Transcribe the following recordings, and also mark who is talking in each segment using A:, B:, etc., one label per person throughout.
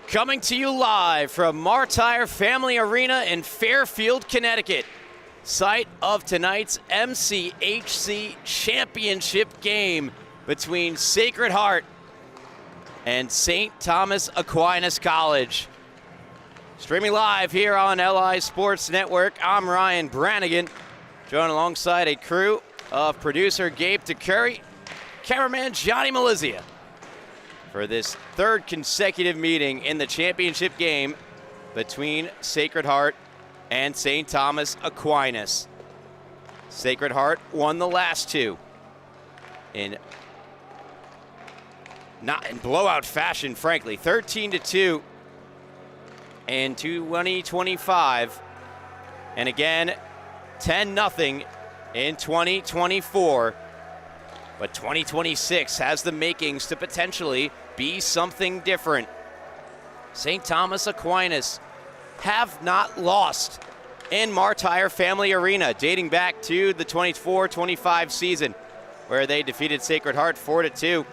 A: Coming to you live from Martire Family Arena in Fairfield, Connecticut, site of tonight's MCHC championship game between Sacred Heart and St. Thomas Aquinas College. Streaming live here on LI Sports Network, I'm Ryan Brannigan, joined alongside a crew of producer Gabe DeCurry, cameraman Johnny Malizia, for this third consecutive meeting in the championship game between Sacred Heart and St. Thomas Aquinas. Sacred Heart won the last two not in blowout fashion, frankly, 13-2 in 2025, and again 10-0 in 2024. But 2026 has the makings to potentially be something different. St. Thomas Aquinas have not lost in Martire Family Arena, dating back to the 24-25 season, where they defeated Sacred Heart 4-2.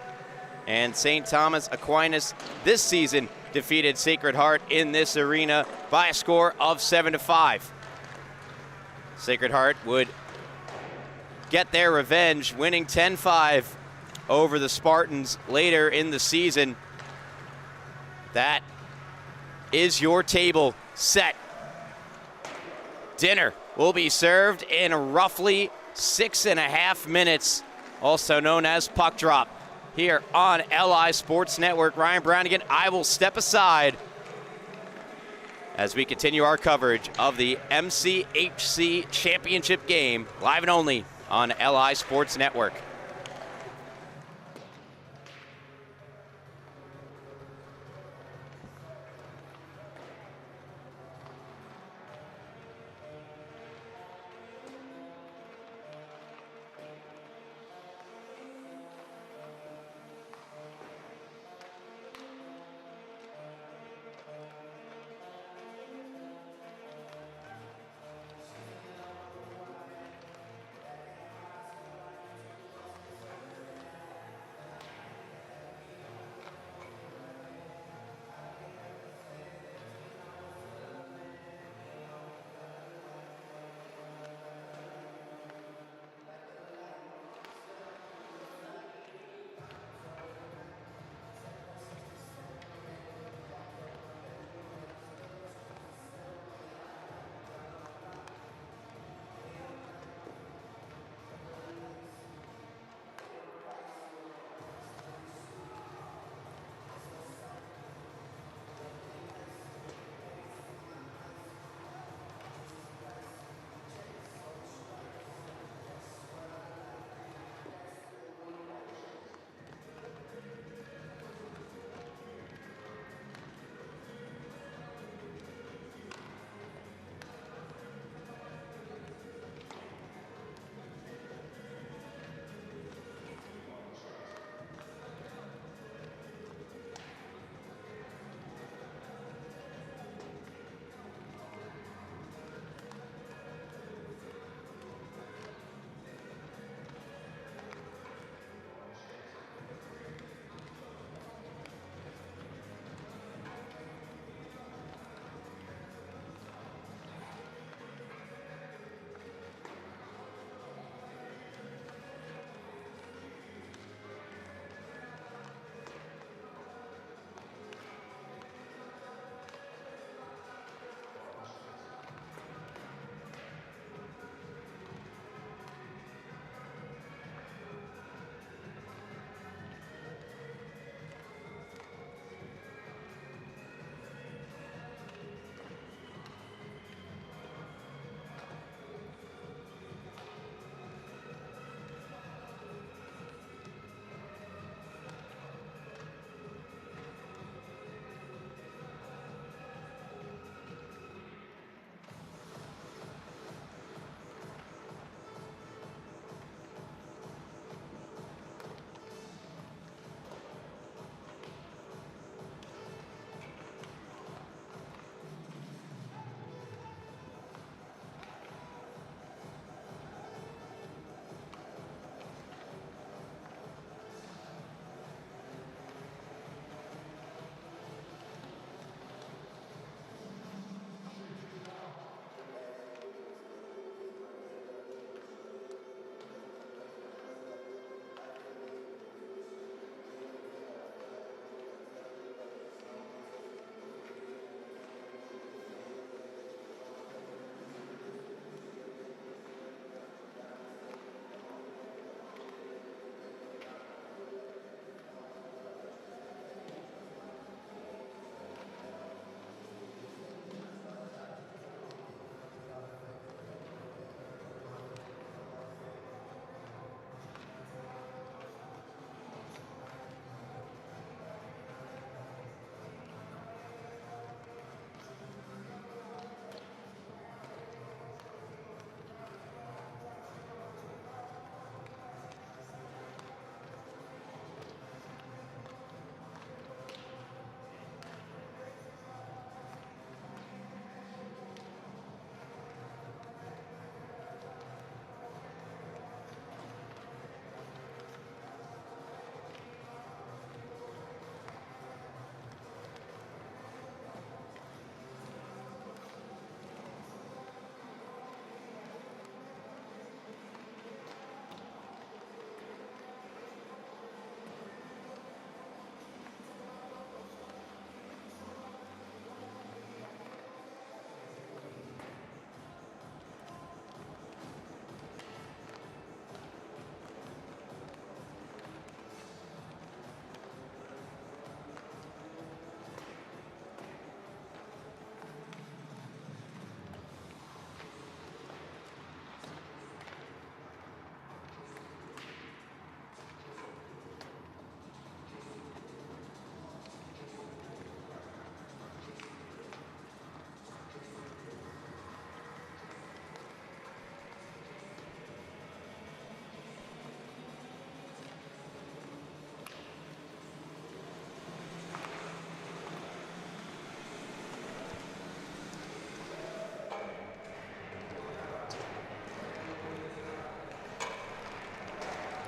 A: And St. Thomas Aquinas this season defeated Sacred Heart in this arena by a score of 7-5. Sacred Heart would get their revenge, winning 10-5 over the Spartans later in the season. That is your table set. Dinner will be served in roughly 6.5 minutes, also known as puck drop. Here on LI Sports Network, Ryan Brannigan, I will step aside as we continue our coverage of the MCHC championship game, live and only on LI Sports Network.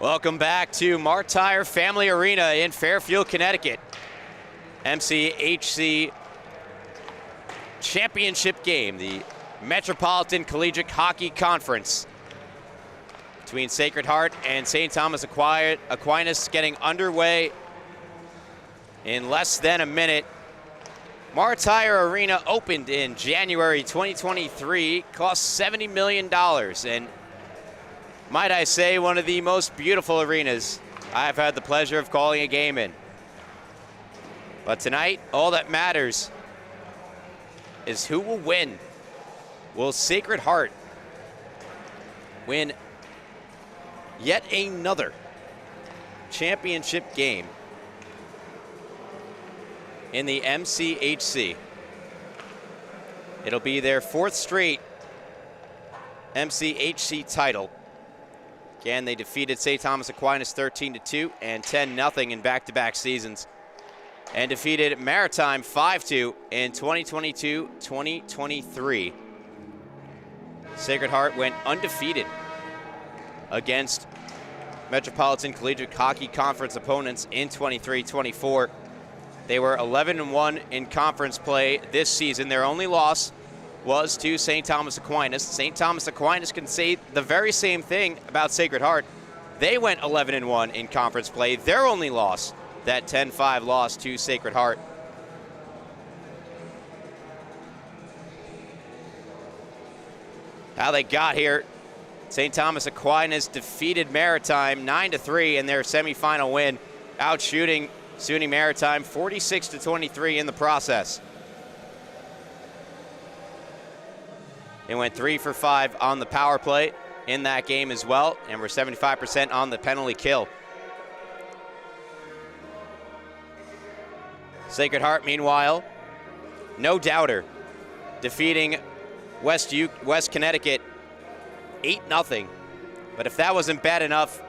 A: Welcome back to Martire Family Arena in Fairfield, Connecticut. MCHC championship game, the Metropolitan Collegiate Hockey Conference between Sacred Heart and St. Thomas Aquinas getting underway in less than a minute. Martire Arena opened in January 2023, cost $70 million, and might I say, one of the most beautiful arenas I've had the pleasure of calling a game in. But tonight, all that matters is who will win. Will Sacred Heart win yet another championship game in the MCHC? It'll be their fourth straight MCHC title. Again, they defeated St. Thomas Aquinas 13-2 and 10-0 in back-to-back seasons, and defeated Maritime 5-2 in 2022-2023. Sacred Heart went undefeated against Metropolitan Collegiate Hockey Conference opponents in 23-24. They were 11-1 in conference play this season. Their only loss was to St. Thomas Aquinas. St. Thomas Aquinas can say the very same thing about Sacred Heart. They went 11-1 in conference play. Their only loss, that 10-5 loss to Sacred Heart. How they got here: St. Thomas Aquinas defeated Maritime 9-3 in their semifinal win, outshooting SUNY Maritime 46-23 in the process. They went 3 for 5 on the power play in that game as well, and were 75% on the penalty kill. Sacred Heart, meanwhile, no doubter, defeating West Connecticut 8-0. But if that wasn't bad enough,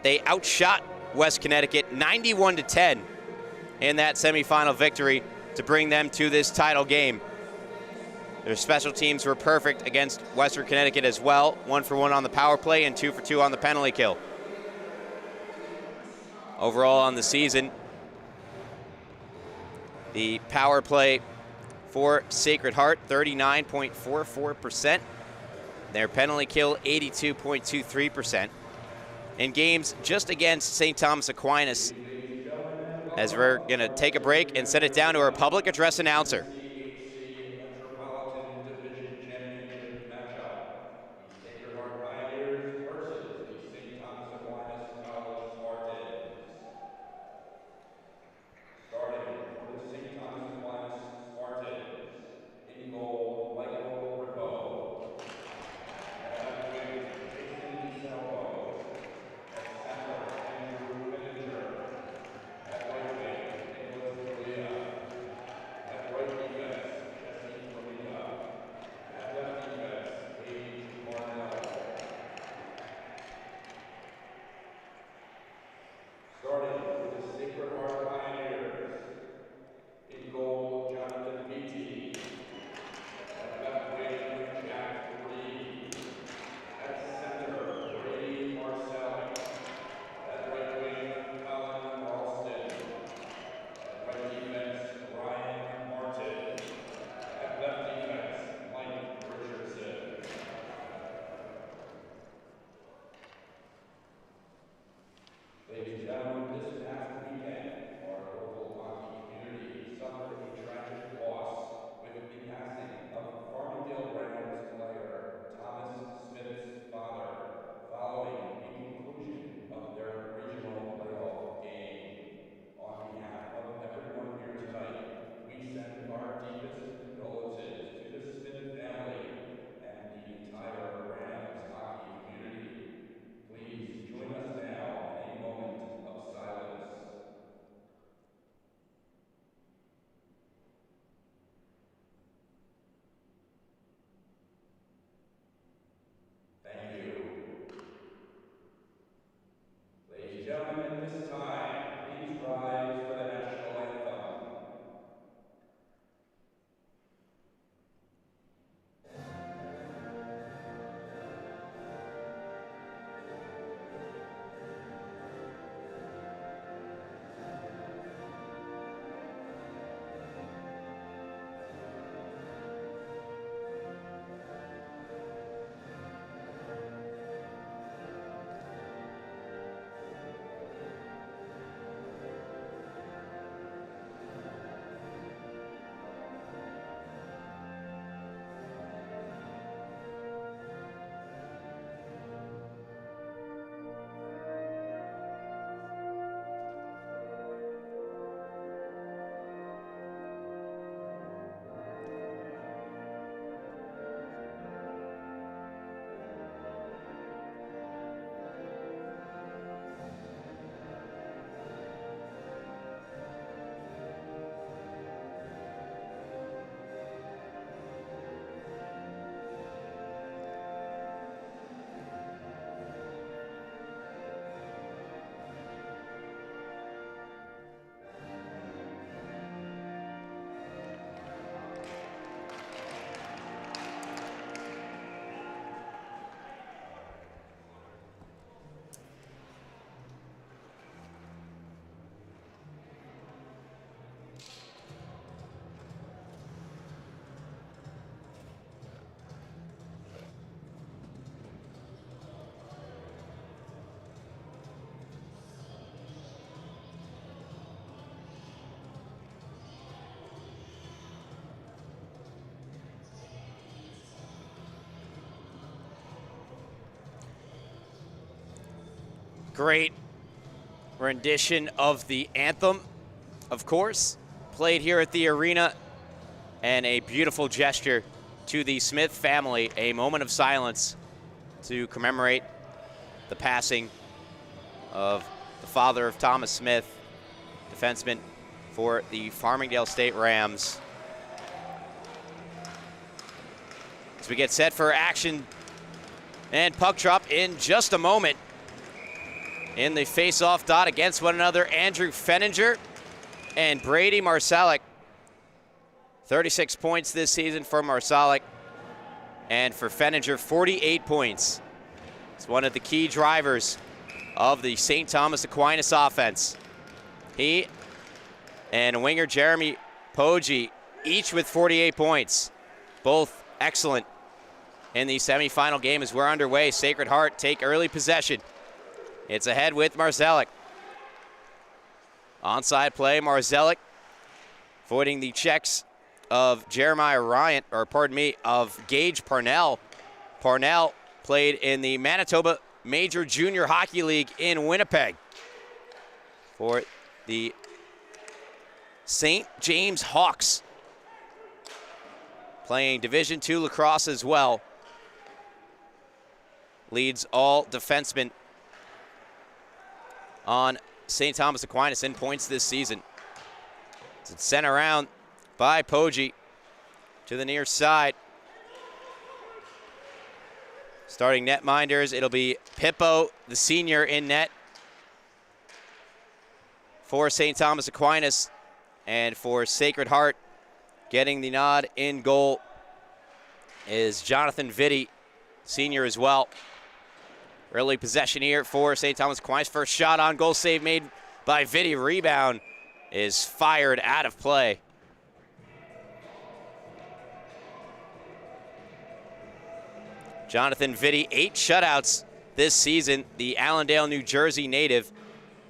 A: they outshot West Connecticut 91-10 in that semifinal victory to bring them to this title game. Their special teams were perfect against Western Connecticut as well. 1 for 1 on the power play and 2 for 2 on the penalty kill. Overall on the season, the power play for Sacred Heart, 39.44%. Their penalty kill, 82.23%. In games just against St. Thomas Aquinas, as we're going to take a break and send it down to our public address announcer.
B: MCHC Metropolitan Division Championship matchup. The Sacred Heart Pioneers versus the St. Thomas Aquinas College Spartans. Starting for the St. Thomas Aquinas Spartans, in goal, Michael Rippo. At left wing, Jason DeSalvo. At center, Andrew Pittenger. At right wing, Nicholas Scalia. At right defense, Jesse Molina. At left defense, Paige Marnell. Starting for the Sacred Heart Pioneers, in goal, Jonathan Beatty. At left wing, Jack Reed. At center, Brady Marcelli. At right wing, Colin Ralston. At right defense, Ryan Martin. At left defense, Mike Richardson. Ladies and gentlemen, this past weekend, our local hockey community suffered a tragic loss with the passing of Farmingdale Rams player Thomas Smith's father, following the conclusion of their regional playoff game. On behalf of everyone here tonight, we send our deepest condolences to the Smith family and the entire Rams hockey community. Please join us now in a moment of silence.
A: Great rendition of the anthem, of course, played here at the arena, and a beautiful gesture to the Smith family, a moment of silence to commemorate the passing of the father of Thomas Smith, defenseman for the Farmingdale State Rams. As we get set for action and puck drop in just a moment. In the face-off dot against one another, Andrew Fenninger and Brady Marsalic. 36 points this season for Marsalic, and for Fenninger, 48 points. It's one of the key drivers of the St. Thomas Aquinas offense. He and winger Jeremy Poggi, each with 48 points. Both excellent in the semifinal game as we're underway. Sacred Heart take early possession. It's ahead with Marsalic. Onside play, Marsalic avoiding the checks of Jeremiah Ryan, of Gage Parnell. Parnell played in the Manitoba Major Junior Hockey League in Winnipeg for the St. James Hawks, playing Division II lacrosse as well. Leads all defensemen on St. Thomas Aquinas in points this season. It's sent around by Poggi to the near side. Starting netminders, it'll be Pippo, the senior, in net for St. Thomas Aquinas, and for Sacred Heart, getting the nod in goal is Jonathan Vitti, senior as well. Early possession here for St. Thomas Aquinas. First shot on goal, save made by Vitti. Rebound is fired out of play. Jonathan Vitti, 8 shutouts this season, the Allendale, New Jersey native.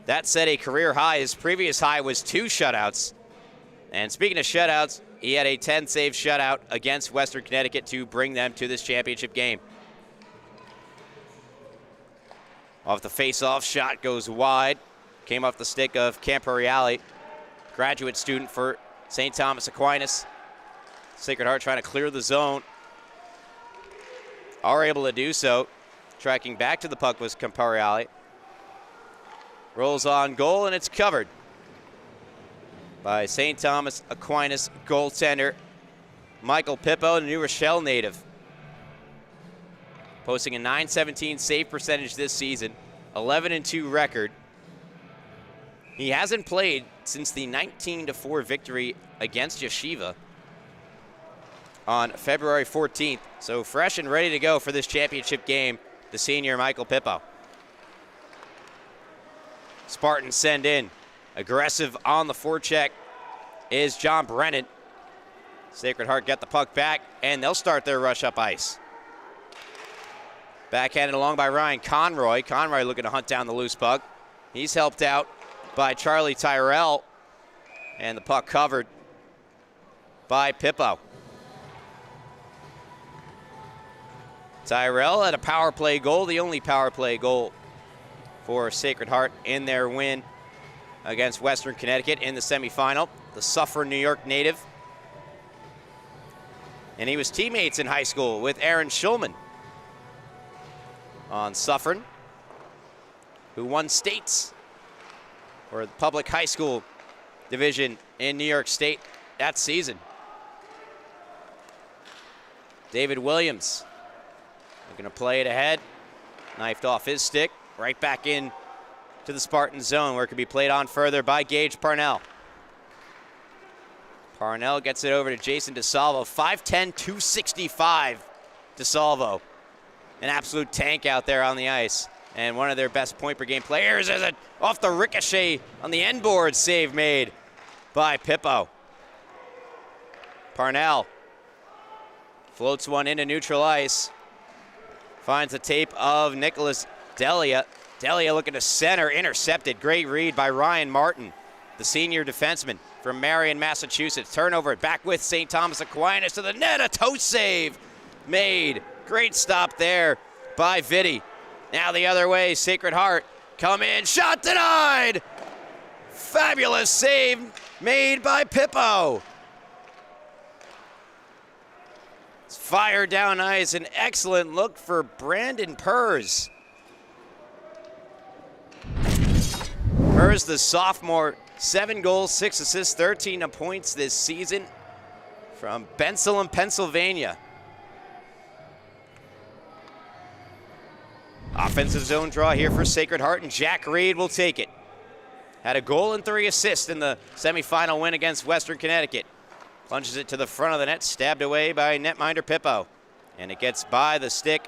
A: That set a career high. His previous high was 2 shutouts. And speaking of shutouts, he had a 10-save shutout against Western Connecticut to bring them to this championship game. Off the face-off, shot goes wide. Came off the stick of Camporiale, graduate student for St. Thomas Aquinas. Sacred Heart trying to clear the zone. Are able to do so. Tracking back to the puck was Camporiale. Rolls on goal, and it's covered by St. Thomas Aquinas goaltender Michael Pippo, the New Rochelle native. Posting a .917 save percentage this season, 11-2 record. He hasn't played since the 19-4 victory against Yeshiva on February 14th. So fresh and ready to go for this championship game, the senior Michael Pippo. Spartans send in. Aggressive on the forecheck is John Brennan. Sacred Heart get the puck back, and they'll start their rush up ice. Backhanded along by Ryan Conroy. Conroy looking to hunt down the loose puck. He's helped out by Charlie Tyrell, and the puck covered by Pippo. Tyrell had a power play goal, the only power play goal for Sacred Heart in their win against Western Connecticut in the semifinal. The Suffern, New York native. And he was teammates in high school with Aaron Schulman on Suffern, who won states for the public high school division in New York State that season. David Williams looking to play it ahead. Knifed off his stick, right back in to the Spartan zone where it could be played on further by Gage Parnell. Parnell gets it over to Jason DeSalvo. 5'10", 265 DeSalvo. An absolute tank out there on the ice. And one of their best point per game players is off the ricochet on the end board save made by Pippo. Parnell floats one into neutral ice. Finds the tape of Nicholas Delia. Delia looking to center, intercepted. Great read by Ryan Martin, the senior defenseman from Marion, Massachusetts. Turnover back with St. Thomas Aquinas to the net. A toe save made. Great stop there by Vitti. Now the other way, Sacred Heart come in, shot denied! Fabulous save made by Pippo. It's fired down ice, an excellent look for Brandon Purz. Purz, the sophomore, 7 goals, 6 assists, 13 points this season from Bensalem, Pennsylvania. Offensive zone draw here for Sacred Heart, and Jack Reed will take it. Had a goal and 3 assists in the semifinal win against Western Connecticut. Plunges it to the front of the net, stabbed away by netminder Pippo. And it gets by the stick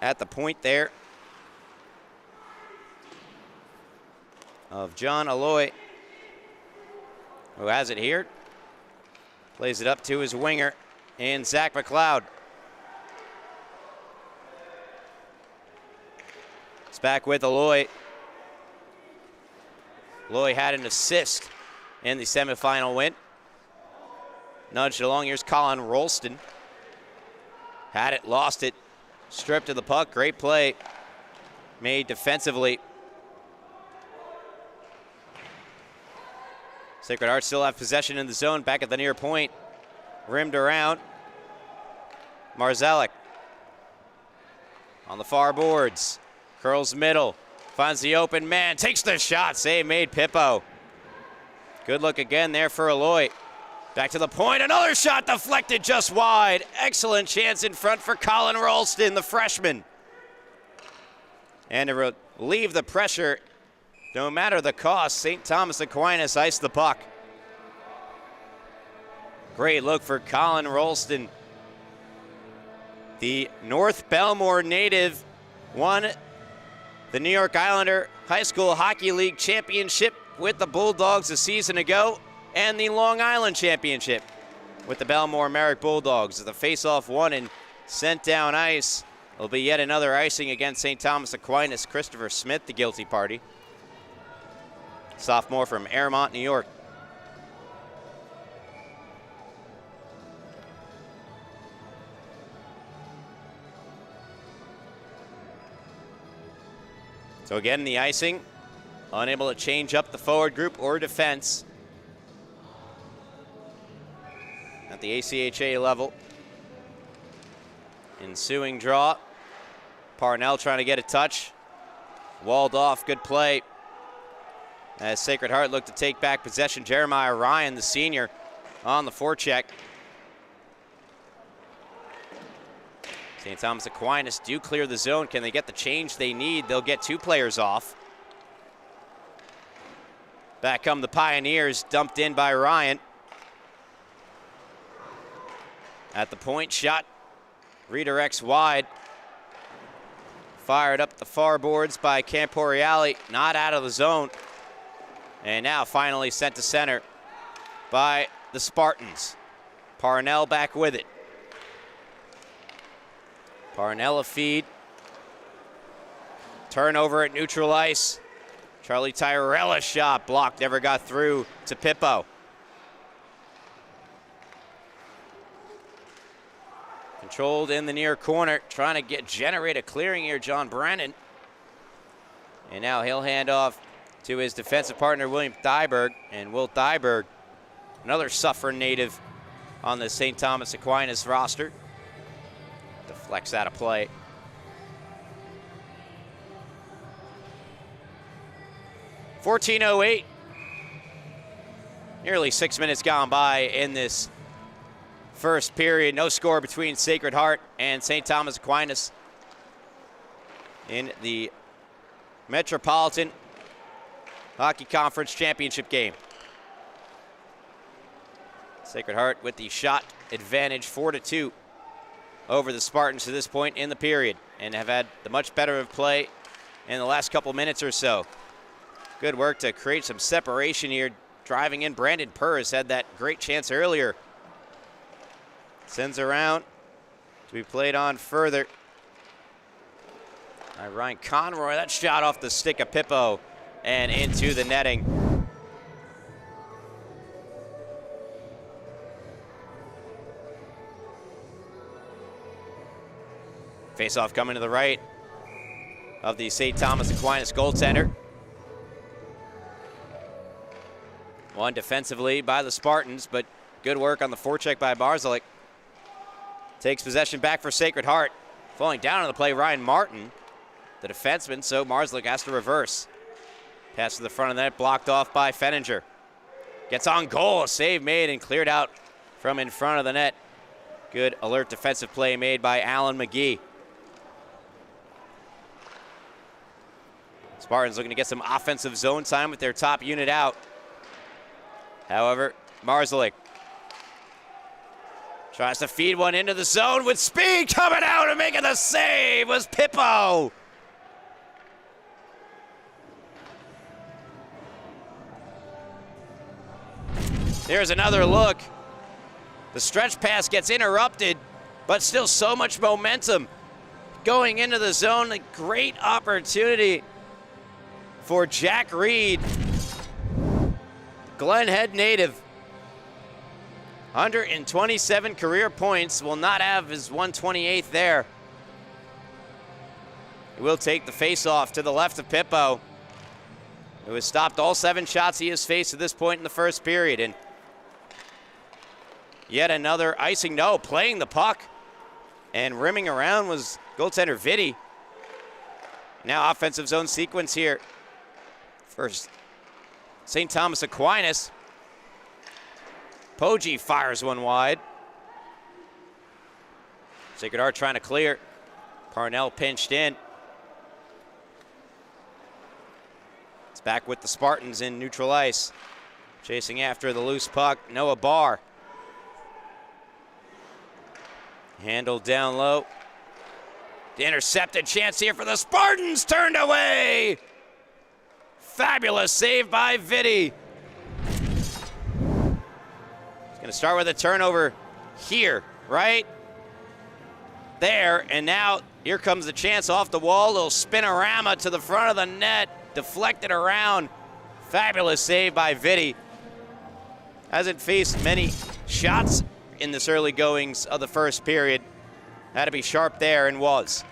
A: at the point there of John Alloy, who has it here. Plays it up to his winger, and Zach McLeod. It's back with Alloy. Alloy had an assist in the semifinal win. Nudged along, here's Colin Rolston. Had it, lost it, stripped of the puck, great play made defensively. Sacred Heart still have possession in the zone, back at the near point. Rimmed around. Marzalek on the far boards. Curls middle, finds the open man, takes the shot, save made Pippo. Good look again there for Alloy. Back to the point, another shot deflected just wide. Excellent chance in front for Colin Ralston, the freshman. And to relieve the pressure, no matter the cost, St. Thomas Aquinas iced the puck. Great look for Colin Ralston. The North Belmore native won the New York Islander High School Hockey League Championship with the Bulldogs a season ago, and the Long Island Championship with the Belmore Merrick Bulldogs. The face-off won and sent down ice. It'll be yet another icing against St. Thomas Aquinas. Christopher Smith, the guilty party. Sophomore from Airmont, New York. So again, the icing, unable to change up the forward group or defense at the ACHA level. Ensuing draw. Parnell trying to get a touch. Walled off, good play. As Sacred Heart looked to take back possession, Jeremiah Ryan, the senior, on the forecheck. St. Thomas Aquinas do clear the zone. Can they get the change they need? They'll get 2 players off. Back come the Pioneers, dumped in by Ryan. At the point, shot redirects wide. Fired up the far boards by Camporiali, not out of the zone. And now finally sent to center by the Spartans. Parnell back with it. Parnell a feed. Turnover at neutral ice. Charlie Tyrella's shot blocked, never got through to Pippo. Controlled in the near corner, trying to generate a clearing here, John Brennan. And now he'll hand off to his defensive partner, William Thyberg. And Will Thyberg, another Suffern native on the St. Thomas Aquinas roster. Deflects out of play. .1408. Nearly 6 minutes gone by in this first period. No score between Sacred Heart and St. Thomas Aquinas in the Metropolitan Hockey Conference Championship game. Sacred Heart with the shot advantage, 4-2 over the Spartans to this point in the period, and have had the much better of play in the last couple minutes or so. Good work to create some separation here. Driving in, Brandon Purz had that great chance earlier. Sends around to be played on further by Ryan Conroy. That shot off the stick of Pippo and into the netting. Face-off coming to the right of the St. Thomas Aquinas goaltender. One defensively by the Spartans, but good work on the forecheck by Marzlik. Takes possession back for Sacred Heart. Falling down on the play, Ryan Martin, the defenseman, so Marzlik has to reverse. Pass to the front of the net, blocked off by Fenninger. Gets on goal, a save made and cleared out from in front of the net. Good alert defensive play made by Alan McGee. Spartans looking to get some offensive zone time with their top unit out. However, Marzlik tries to feed one into the zone with speed. Coming out and making the save was Pippo. There's another look. The stretch pass gets interrupted, but still so much momentum going into the zone. A great opportunity for Jack Reed, Glen Head native. 127 career points, will not have his 128th there. He will take the face-off to the left of Pippo, who has stopped all 7 shots he has faced at this point in the first period. And yet another icing, no, playing the puck and rimming around was goaltender Vitti. Now offensive zone sequence here. First, St. Thomas Aquinas. Poggi fires one wide. Sacred Heart trying to clear. Parnell pinched in. It's back with the Spartans in neutral ice. Chasing after the loose puck, Noah Barr. Handled down low. The intercepted chance here for the Spartans, turned away. Fabulous save by Vitti. He's gonna start with a turnover here, right there, and now here comes the chance off the wall. Little spinorama to the front of the net, deflected around. Fabulous save by Vitti. Hasn't faced many shots in this early goings of the first period. Had to be sharp there and was.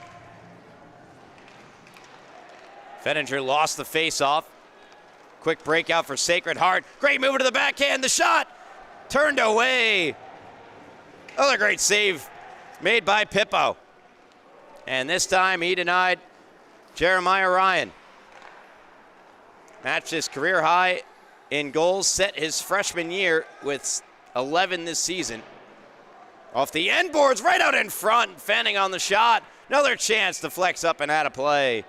A: Fenninger lost the face-off. Quick breakout for Sacred Heart. Great move to the backhand. The shot turned away. Another great save made by Pippo. And this time he denied Jeremiah Ryan. Matched his career high in goals, set his freshman year with 11 this season. Off the end boards, right out in front, fanning on the shot. Another chance to flex up and out of play.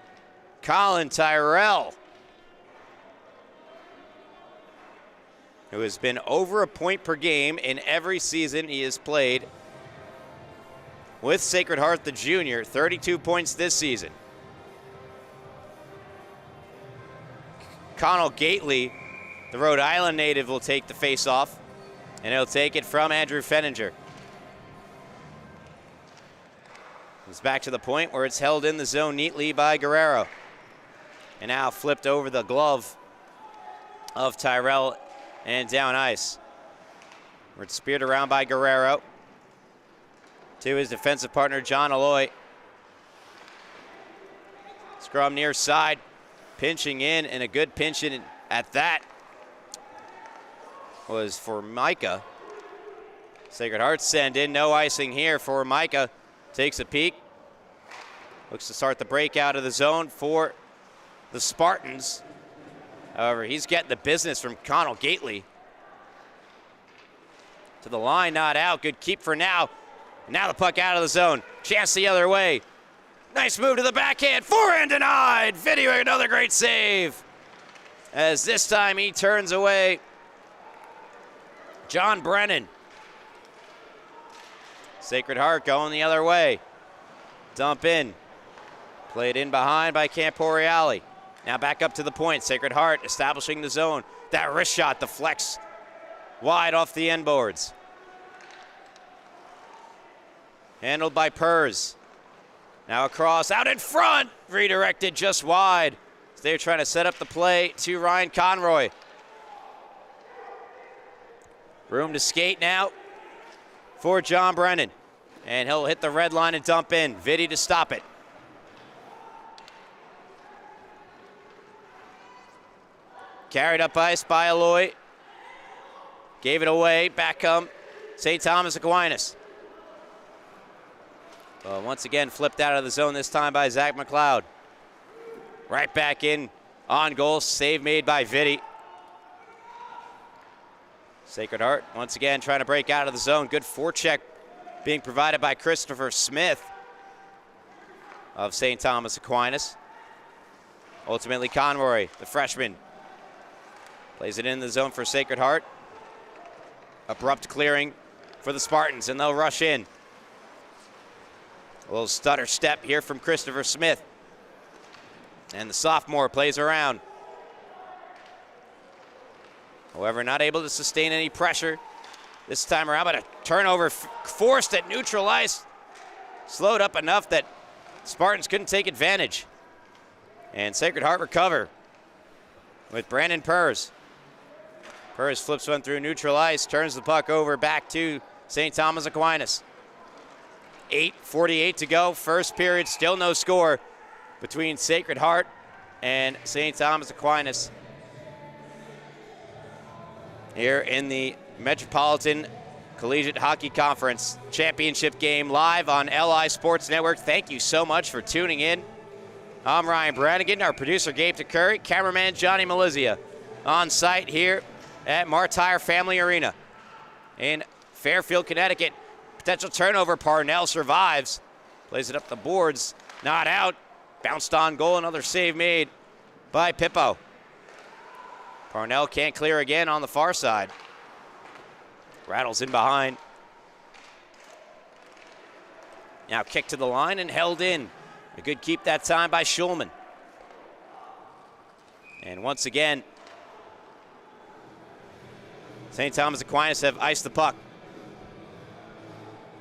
A: Colin Tyrell, who has been over a point per game in every season he has played with Sacred Heart the Junior, 32 points this season. Connell Gately, the Rhode Island native, will take the face-off, and he'll take it from Andrew Fenninger. It's back to the point where it's held in the zone neatly by Guerrero. And now flipped over the glove of Tyrell and down ice. Where it's speared around by Guerrero to his defensive partner, John Aloy. Scrum near side, pinching in, and a good pinch in at that was for Micah. Sacred Heart send in, no icing here for Micah. Takes a peek. Looks to start the break out of the zone for the Spartans. However, he's getting the business from Connell Gately. To the line, not out. Good keep for now. Now the puck out of the zone. Chance the other way. Nice move to the backhand. Forehand denied. Vitti with another great save. As this time he turns away John Brennan. Sacred Heart going the other way. Dump in. Played in behind by Camporiali. Now back up to the point. Sacred Heart establishing the zone. That wrist shot deflects wide off the end boards. Handled by Purz. Now across, out in front. Redirected just wide. So they're trying to set up the play to Ryan Conroy. Room to skate now for John Brennan. And he'll hit the red line and dump in. Vitti to stop it. carried up ice by Aloy. Gave it away. Back come St. Thomas Aquinas. Once again, flipped out of the zone this time by Zach McLeod. Right back in on goal. Save made by Vitti. Sacred Heart once again trying to break out of the zone. Good forecheck being provided by Christopher Smith of St. Thomas Aquinas. Ultimately, Conroy, the freshman, plays it in the zone for Sacred Heart. Abrupt clearing for the Spartans, and they'll rush in. A little stutter step here from Christopher Smith. And the sophomore plays around. However, not able to sustain any pressure this time around, but a turnover forced at neutral ice. Slowed up enough that Spartans couldn't take advantage. And Sacred Heart recover with Brandon Purrs. Purrs flips one through neutral ice, turns the puck over back to St. Thomas Aquinas. 8:48 to go, first period, still no score between Sacred Heart and St. Thomas Aquinas here in the Metropolitan Collegiate Hockey Conference Championship game live on LI Sports Network. Thank you so much for tuning in. I'm Ryan Brannigan, our producer Gabe DeCurry, cameraman Johnny Malizia on site here at Martire Family Arena in Fairfield, Connecticut. Potential turnover, Parnell survives. Plays it up the boards, not out. Bounced on goal, another save made by Pippo. Parnell can't clear again on the far side. Rattles in behind. Now kicked to the line and held in. A good keep that time by Schulman. And once again, St. Thomas Aquinas have iced the puck.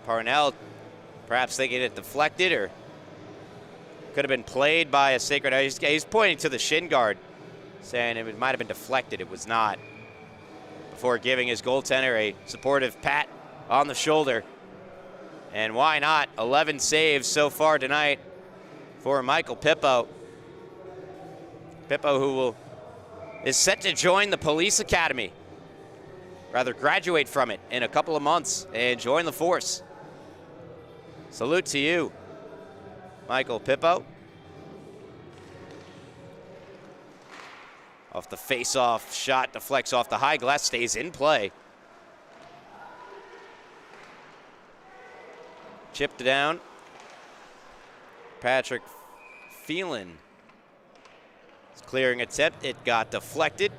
A: Parnell perhaps thinking it deflected or could have been played by a Sacred Heart. He's pointing to the shin guard, saying it might have been deflected. It was not. Before giving his goaltender a supportive pat on the shoulder. And why not? 11 saves so far tonight for Michael Pippo. Pippo, who is set to join the police academy, rather graduate from it in a couple of months and join the force. Salute to you, Michael Pippo. Off the face-off shot, deflects off the high glass, stays in play. Chipped down. Patrick Phelan. Clearing attempt, it got deflected.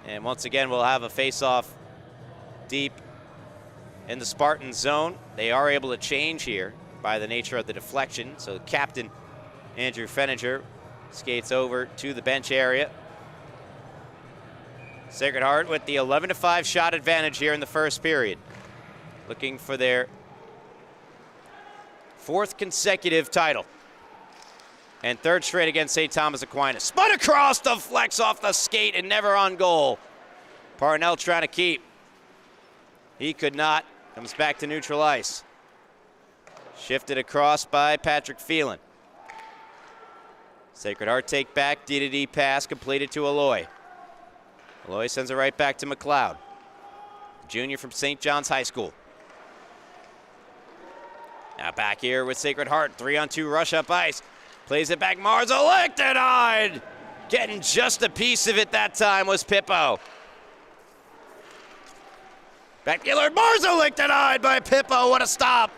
A: And once again, we'll have a face-off deep in the Spartan zone. They are able to change here by the nature of the deflection. So captain Andrew Feniger skates over to the bench area. Sacred Heart with the 11-5 shot advantage here in the first period. Looking for their fourth consecutive title. And third straight against St. Thomas Aquinas. Spun across, deflects off the skate and never on goal. Parnell trying to keep. He could not. Comes back to neutral ice. Shifted across by Patrick Phelan. Sacred Heart take back. D-to-D pass completed to Aloy. Aloy sends it right back to McLeod. Junior from St. John's High School. Now back here with Sacred Heart. 3-on-2 rush up ice. Plays it back. Marszalek denied. Getting just a piece of it that time was Pippo. Back Gillard. Marszalek denied by Pippo. What a stop.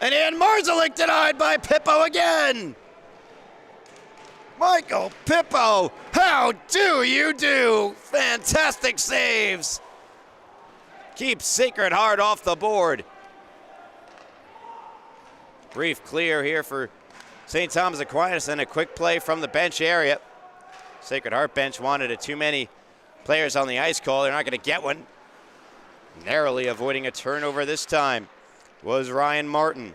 A: And Ian Marszalek denied by Pippo again. Michael Pippo, how do you do? Fantastic saves. Keeps Sacred Heart off the board. Brief clear here for St. Thomas Aquinas and a quick play from the bench area. Sacred Heart bench wanted a too many players on the ice call. They're not going to get one. Narrowly avoiding a turnover this time was Ryan Martin.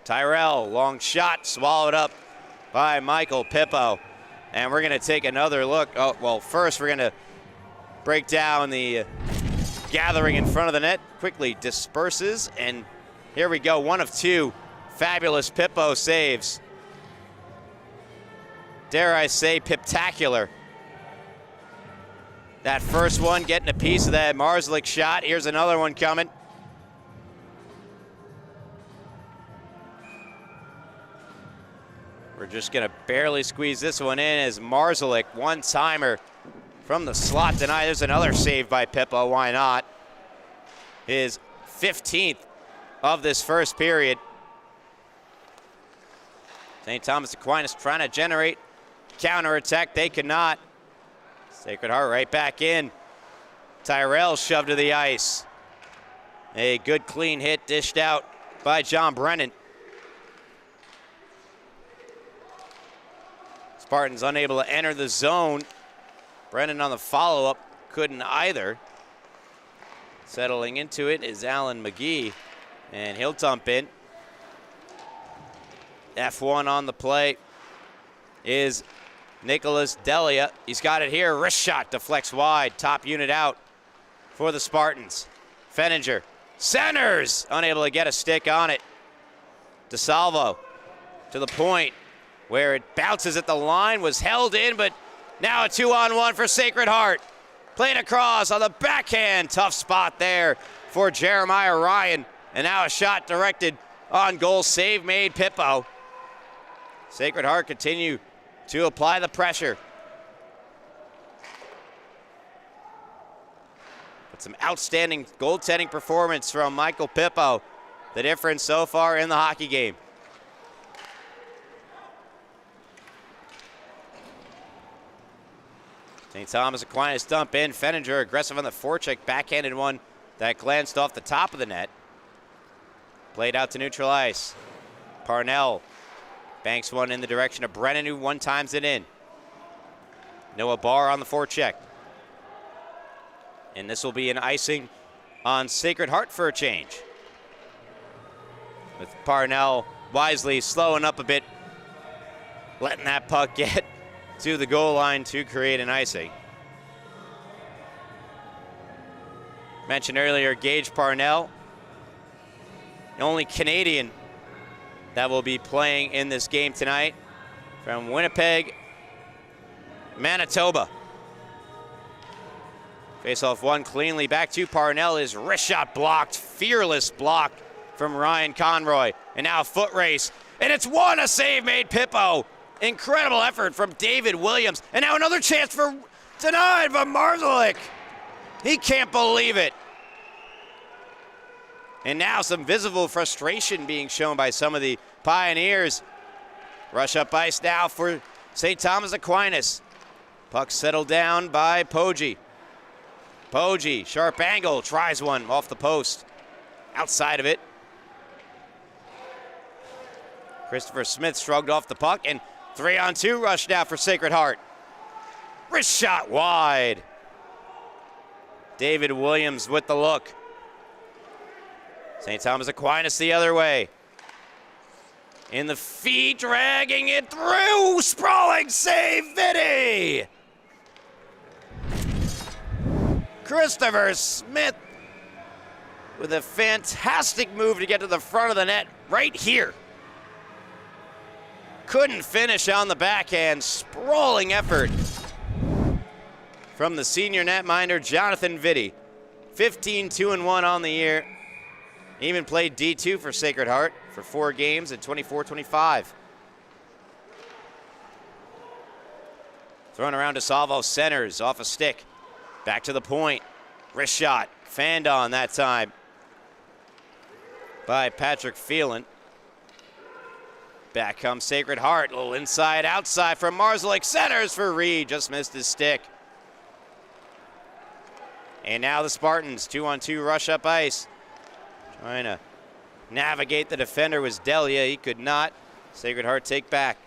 A: Tyrell, long shot, swallowed up by Michael Pippo. And we're going to take another look. Oh, well, first we're going to break down the gathering in front of the net. Quickly disperses, and here we go. One of two fabulous Pippo saves. dare I say, piptacular. That first one getting a piece of that Marslick shot. Here's another one coming. We're just gonna barely squeeze this one in as Marslick, one-timer from the slot denied. There's another save by Pippo, why not? His 15th of this first period. St. Thomas Aquinas trying to generate counterattack. They could not. Sacred Heart right back in. Tyrell shoved to the ice. A good clean hit dished out by John Brennan. Spartans unable to enter the zone. Brennan on the follow-up couldn't either. Settling into it is Alan McGee, and he'll dump in. F1 on the play is Nicholas Delia. He's got it here. Wrist shot deflects wide. Top unit out for the Spartans. Fenninger centers. Unable to get a stick on it. DeSalvo to the point where it bounces at the line. Was held in, but now a 2-on-1 for Sacred Heart. Played across on the backhand. Tough spot there for Jeremiah Ryan. And now a shot directed on goal. Save made Pippo. Sacred Heart continue to apply the pressure. But some outstanding goaltending performance from Michael Pippo. The difference so far in the hockey game. St. Thomas Aquinas dump in. Fenninger aggressive on the forecheck. Backhanded one that glanced off the top of the net. Played out to neutral ice. Parnell banks one in the direction of Brennan, who one times it in. Noah Barr on the forecheck. And this will be an icing on Sacred Heart for a change. With Parnell wisely slowing up a bit, letting that puck get to the goal line to create an icing. Mentioned earlier, Gage Parnell, the only Canadian that will be playing in this game tonight, from Winnipeg, Manitoba. Face-off one cleanly back to Parnell. His wrist shot blocked, fearless block from Ryan Conroy. And now a foot race, and it's one, a save made Pippo. Incredible effort from David Williams. And now another chance for denied from Marslick. He can't believe it. And now some visible frustration being shown by some of the Pioneers. Rush up ice now for St. Thomas Aquinas. Puck settled down by Poggi. Poggi, sharp angle, tries one off the post. Outside of it. Christopher Smith shrugged off the puck, and 3-on-2 rush now for Sacred Heart. Wrist shot wide. David Williams with the look. St. Thomas Aquinas the other way. In the feet, dragging it through. Sprawling save, Vitti. Christopher Smith with a fantastic move to get to the front of the net right here. Couldn't finish on the backhand. Sprawling effort from the senior netminder, Jonathan Vitti. 15-2-1 on the year. Even played D2 for Sacred Heart for 4 games at 24-25. Thrown around to Salvo, centers off a stick. Back to the point. Wrist shot. Fanned on that time by Patrick Phelan. Back comes Sacred Heart. A little inside, outside from Marslick. Centers for Reed. Just missed his stick. And now the Spartans, 2-on-2 rush up ice. Trying to navigate the defender was Delia. He could not. Sacred Heart take back.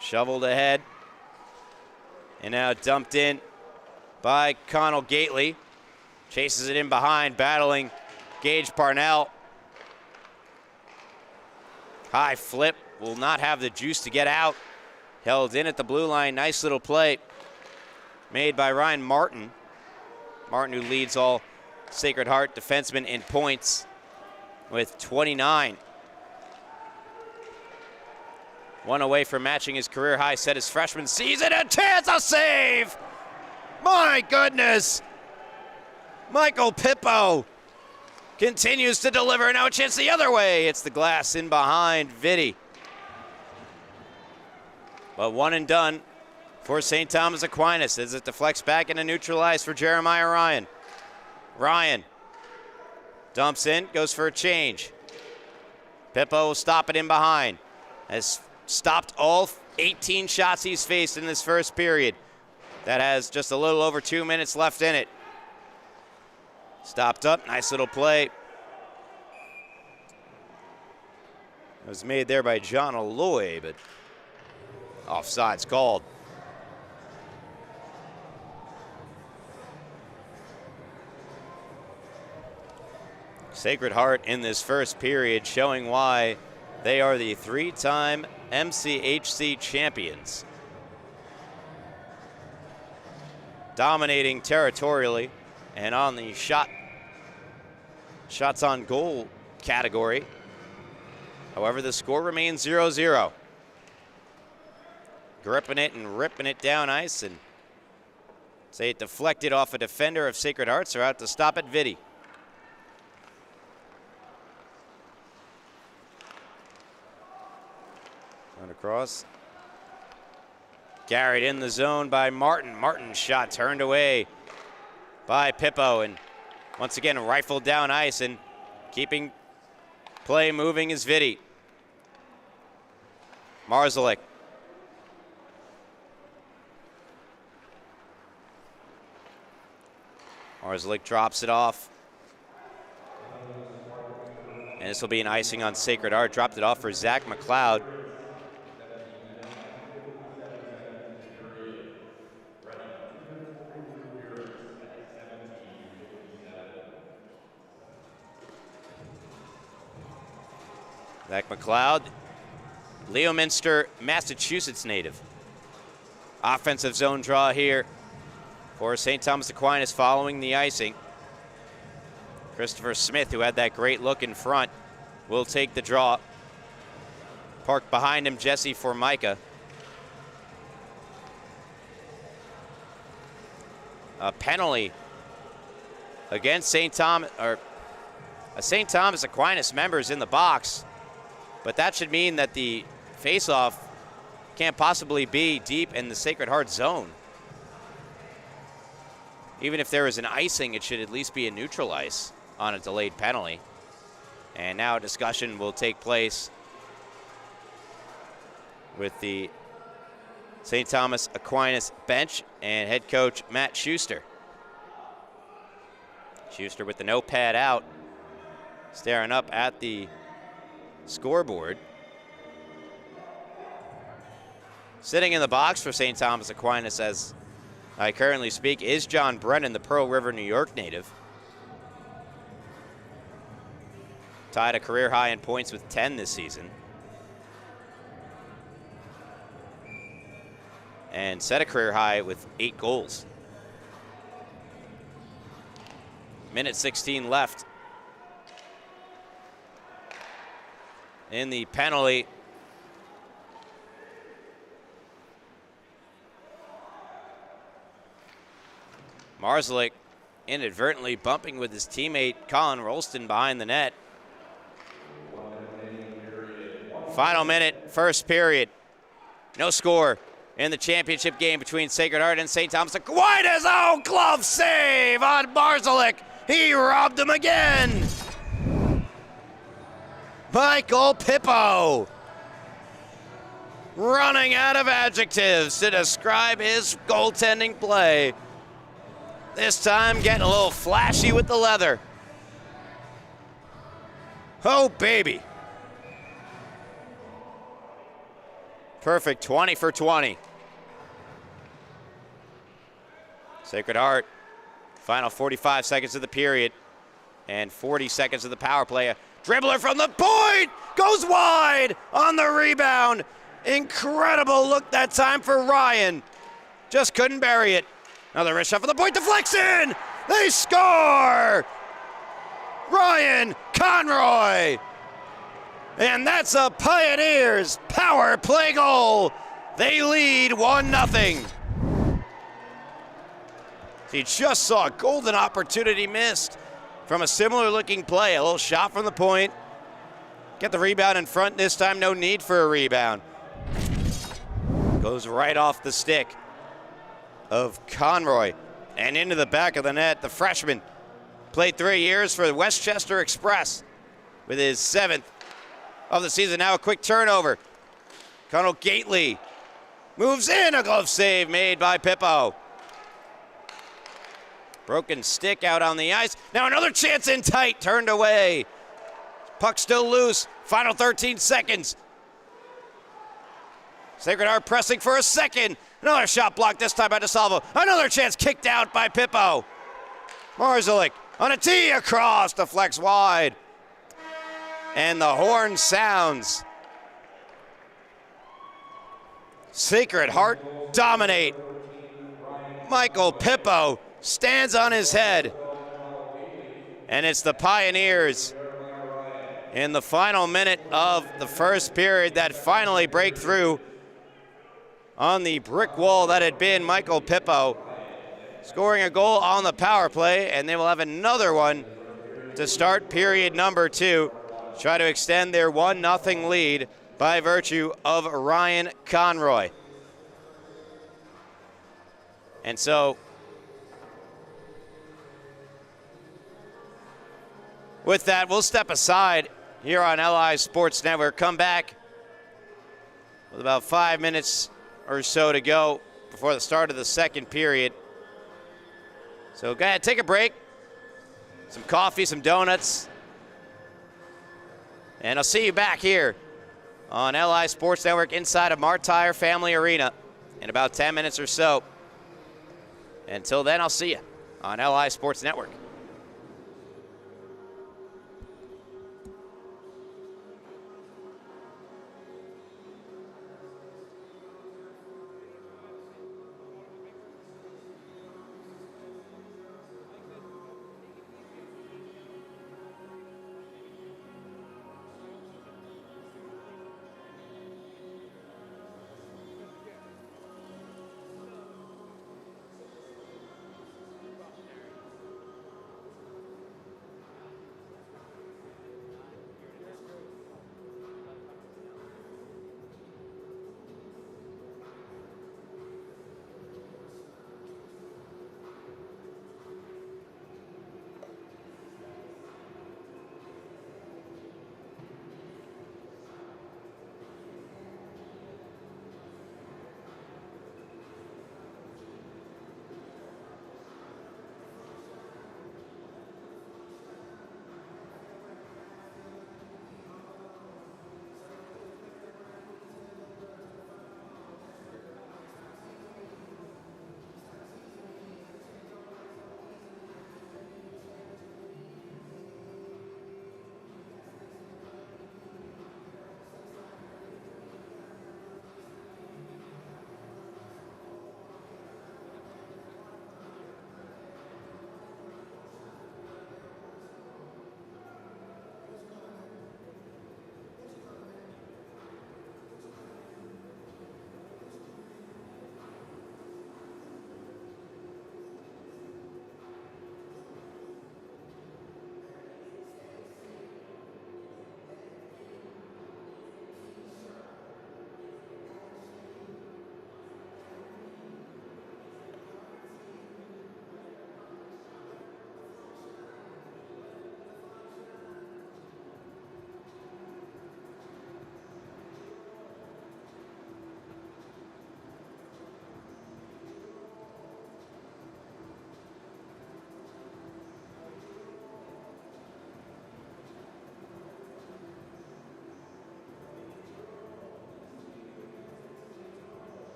A: Shoveled ahead. And now dumped in by Connell Gately. Chases it in behind, battling Gage Parnell. High flip, will not have the juice to get out. Held in at the blue line, nice little play made by Ryan Martin. Martin, who leads all Sacred Heart defensemen in points with 29. One away from matching his career high set his freshman season. A chance, a save! My goodness! Michael Pippo continues to deliver. Now a chance the other way. It's the glass in behind Vitti. But one and done for St. Thomas Aquinas as it deflects back into neutralize for Jeremiah Ryan. Ryan dumps in, goes for a change. Pippo will stop it in behind. Has stopped all 18 shots he's faced in this first period. That has just a little over 2 minutes left in it. Stopped up, nice little play. It was made there by John Alloy, but offside's called. Sacred Heart in this first period showing why they are the three-time MCHC champions. Dominating territorially and on the shots on goal category. However, the score remains 0-0. Gripping it and ripping it down ice, and say it deflected off a defender of Sacred Hearts. Are out to stop it, Vitti. Run across. Garrett in the zone by Martin. Martin's shot turned away by Pippo, and once again rifled down ice, and keeping play moving is Vitti. Marzalik. Marzalik drops it off. And this will be an icing on Sacred Heart. Dropped it off for Zach McLeod. Zach McLeod, Leominster, Massachusetts native. Offensive zone draw here for St. Thomas Aquinas following the icing. Christopher Smith, who had that great look in front, will take the draw. Parked behind him, Jesse Formica. A penalty against St. Thomas, or a St. Thomas Aquinas members in the box. But that should mean that the faceoff can't possibly be deep in the Sacred Heart zone. Even if there is an icing, it should at least be a neutral ice on a delayed penalty. And now a discussion will take place with the St. Thomas Aquinas bench and head coach Matt Schuster. Schuster with the notepad out, staring up at the scoreboard. Sitting in the box for St. Thomas Aquinas as I currently speak is John Brennan, the Pearl River, New York native. Tied a career high in points with 10 this season. And set a career high with 8 goals. Minute 16 left in the penalty. Marzlik inadvertently bumping with his teammate Colin Rolston behind the net. Final minute, first period. No score in the championship game between Sacred Heart and St. Thomas Aquinas. Oh, glove save on Marzlik. He robbed him again. Michael Pippo running out of adjectives to describe his goaltending play. This time getting a little flashy with the leather. Oh, baby. Perfect 20 for 20. Sacred Heart, final 45 seconds of the period and 40 seconds of the power play. A dribbler from the point goes wide on the rebound. Incredible look that time for Ryan. Just couldn't bury it. Another wrist shot for the point, deflects in. They score! Ryan Conroy And that's a Pioneers power play goal. They lead 1-0. He just saw a golden opportunity missed from a similar looking play. A little shot from the point. Get the rebound in front this time, no need for a rebound. Goes right off the stick of Conroy and into the back of the net. The freshman played 3 years for the Westchester Express with his 7th of the season. Now a quick turnover. Connell Gately moves in, a glove save made by Pippo. Broken stick out on the ice. Now another chance in tight, turned away. Puck still loose, final 13 seconds. Sacred Heart pressing for a second. Another shot blocked, this time by DeSalvo. Another chance kicked out by Pippo. Marzelik on a tee across, deflects wide. And the horn sounds. Sacred Heart dominate. Michael Pippo stands on his head. And it's the Pioneers in the final minute of the first period that finally break through on the brick wall that had been Michael Pippo, scoring a goal on the power play, and they will have another one to start period number 2, try to extend their 1-0 lead by virtue of Ryan Conroy. And so, with that, we'll step aside here on LI Sports Network. Come back with about 5 minutes or so to go before the start of the second period. So go ahead, take a break. Some coffee, some donuts. And I'll see you back here on LI Sports Network inside of Martire Family Arena in about 10 minutes or so. Until then, I'll see you on LI Sports Network.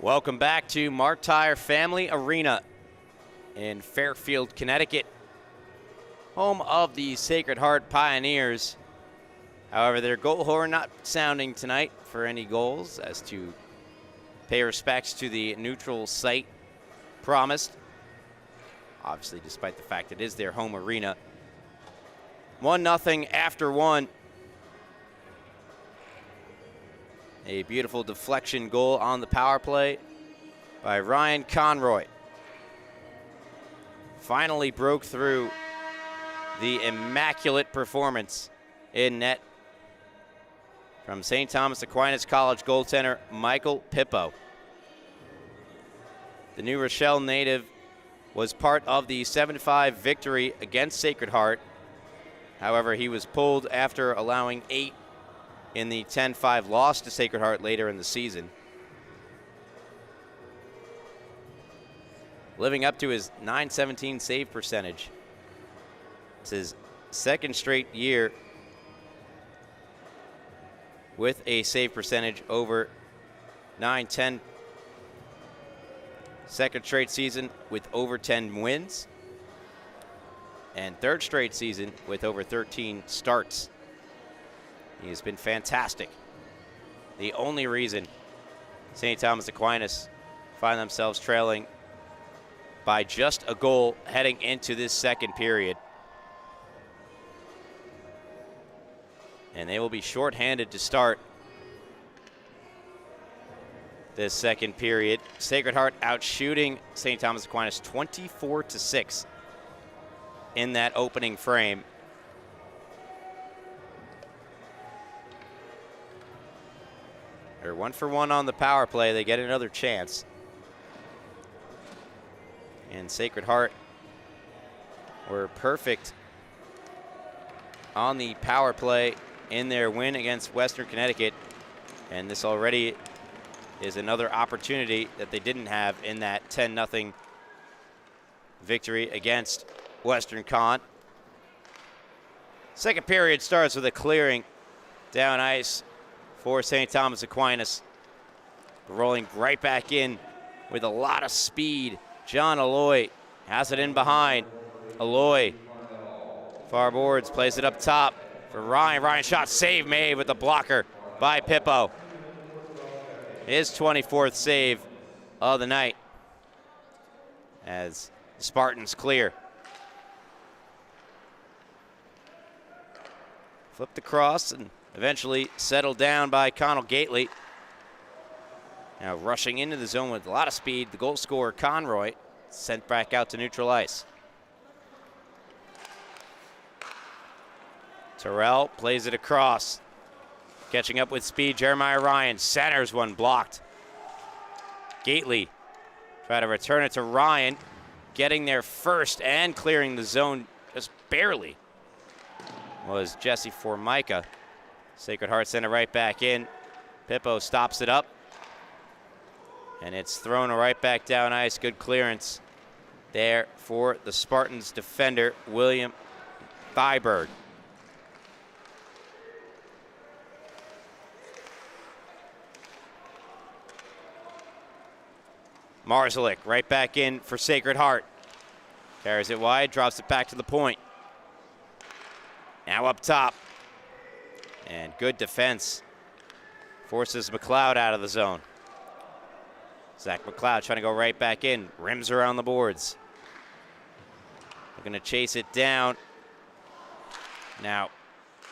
A: Welcome back to Mark Tire Family Arena in Fairfield, Connecticut, home of the Sacred Heart Pioneers. However, their goal horn not sounding tonight for any goals, as to pay respects to the neutral site promised. Obviously, despite the fact it is their home arena. 1-0 after one. A beautiful deflection goal on the power play by Ryan Conroy. Finally broke through the immaculate performance in net from St. Thomas Aquinas College goaltender Michael Pippo. The New Rochelle native was part of the 7-5 victory against Sacred Heart. However, he was pulled after allowing 8 in the 10-5 loss to Sacred Heart later in the season. Living up to his .917 save percentage. It's his second straight year with a save percentage over .910. Second straight season with over 10 wins. And third straight season with over 13 starts. He has been fantastic. The only reason St. Thomas Aquinas find themselves trailing by just a goal heading into this second period. And they will be shorthanded to start this second period. Sacred Heart out shooting St. Thomas Aquinas 24-6 in that opening frame. They're 1-for-1 on the power play. They get another chance. And Sacred Heart were perfect on the power play in their win against Western Connecticut. And this already is another opportunity that they didn't have in that 10-0 victory against Western Con. Second period starts with a clearing down ice for St. Thomas Aquinas. Rolling right back in with a lot of speed. John Alloy has it in behind. Alloy, far boards, plays it up top for Ryan. Ryan shot, save made with the blocker by Pippo. His 24th save of the night as the Spartans clear. Flipped across and eventually settled down by Connell Gately. Now rushing into the zone with a lot of speed, the goal scorer Conroy sent back out to neutral ice. Terrell plays it across. Catching up with speed, Jeremiah Ryan centers one, blocked. Gately try to return it to Ryan, getting there first and clearing the zone just barely was Jesse Formica. Sacred Heart sent it right back in. Pippo stops it up. And it's thrown right back down ice. Good clearance there for the Spartans defender, William Thyberg. Marzalik right back in for Sacred Heart. Carries it wide, drops it back to the point. Now up top. And good defense. Forces McLeod out of the zone. Zach McLeod trying to go right back in. Rims around the boards. Looking to chase it down. Now,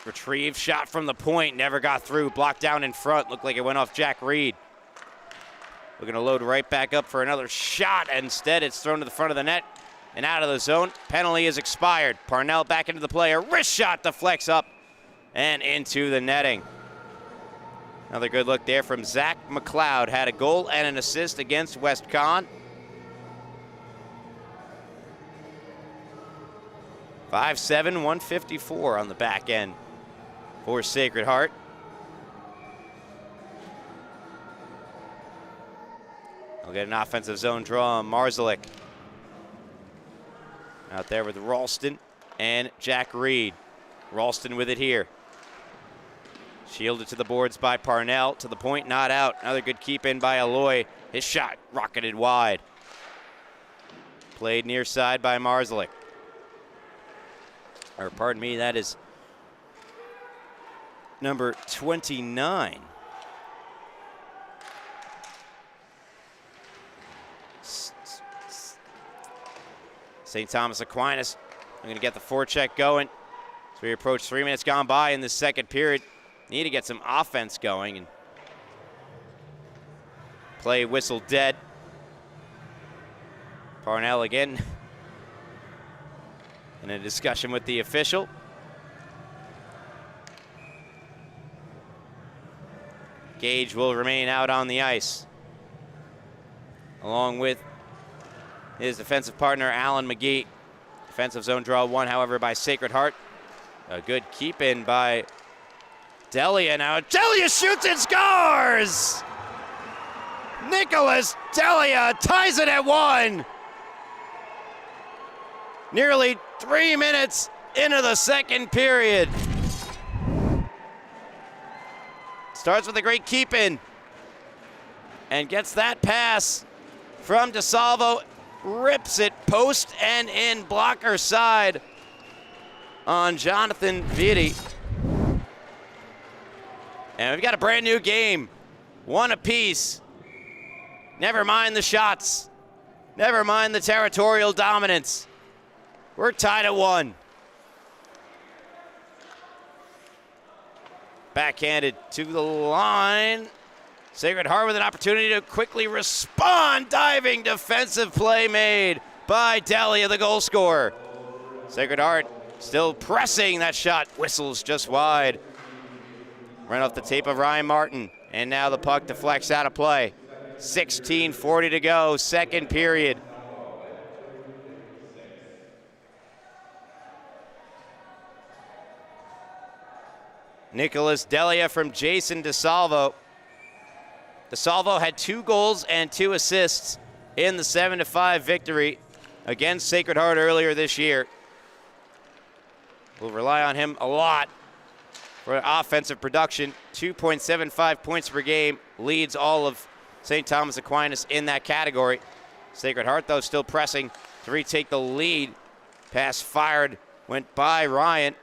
A: retrieve shot from the point. Never got through. Blocked down in front. Looked like it went off Jack Reed. Looking to load right back up for another shot. Instead, it's thrown to the front of the net and out of the zone. Penalty is expired. Parnell back into the play. A wrist shot deflects up and into the netting. Another good look there from Zach McLeod. Had a goal and an assist against West Con. 5'7", 154 on the back end for Sacred Heart. We'll get an offensive zone draw on Marzalik. Out there with Ralston and Jack Reed. Ralston with it here. Shielded to the boards by Parnell. To the point, not out. Another good keep in by Alloy. His shot rocketed wide. Played near side by Marzlik. Or pardon me, that is number 29. St. Thomas Aquinas are going to get the forecheck going. So we approach 3 minutes gone by in the second period. Need to get some offense going. And play whistle dead. Parnell again in a discussion with the official. Gage will remain out on the ice, along with his defensive partner, Alan McGee. Defensive zone draw won, however, by Sacred Heart. A good keep in by Delia. Now Delia shoots and scores! Nicholas Delia ties it at 1. Nearly 3 minutes into the second period. Starts with a great keep in and gets that pass from DeSalvo. Rips it post and in, blocker side on Jonathan Vitti. And we've got a brand new game. 1 apiece. Never mind the shots. Never mind the territorial dominance. We're tied at 1. Backhanded to the line. Sacred Heart with an opportunity to quickly respond. Diving defensive play made by Delia, the goal scorer. Sacred Heart still pressing. That shot whistles just wide. Right off the tape of Ryan Martin. And now the puck deflects out of play. 16:40 to go, second period. Nicholas Delia from Jason DeSalvo. DeSalvo had 2 goals and 2 assists in the 7-5 victory against Sacred Heart earlier this year. We'll rely on him a lot for offensive production. 2.75 points per game, leads all of St. Thomas Aquinas in that category. Sacred Heart, though, still pressing to retake the lead. Pass fired, went by Ryan.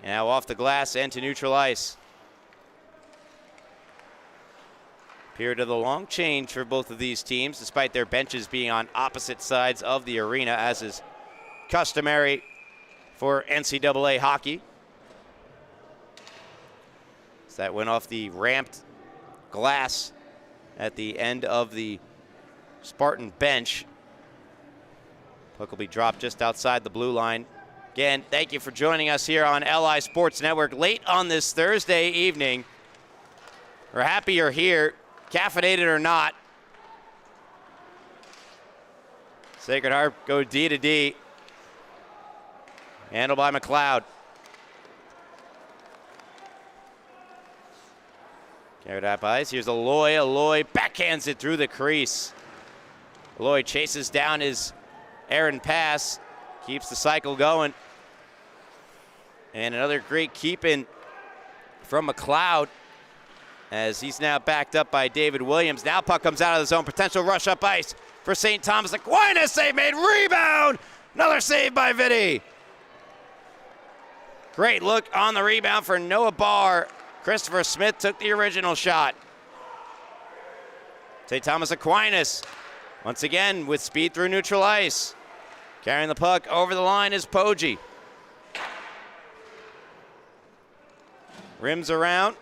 A: Now off the glass and to neutral ice. Period of the long change for both of these teams, despite their benches being on opposite sides of the arena, as is customary for NCAA hockey. So that went off the ramped glass at the end of the Spartan bench. Puck will be dropped just outside the blue line. Again, thank you for joining us here on LI Sports Network late on this Thursday evening. We're happy you're here, caffeinated or not. Sacred Heart go D to D. Handled by McLeod. Carried up ice. Here's Aloy. Aloy backhands it through the crease. Aloy chases down his errant pass. Keeps the cycle going. And another great keep-in from McLeod as he's now backed up by David Williams. Now puck comes out of the zone. Potential rush up ice for St. Thomas Aquinas. Save made. Rebound. Another save by Vitti. Great look on the rebound for Noah Barr. Christopher Smith took the original shot. St. Thomas Aquinas once again with speed through neutral ice. Carrying the puck over the line is Poggi. Rims around.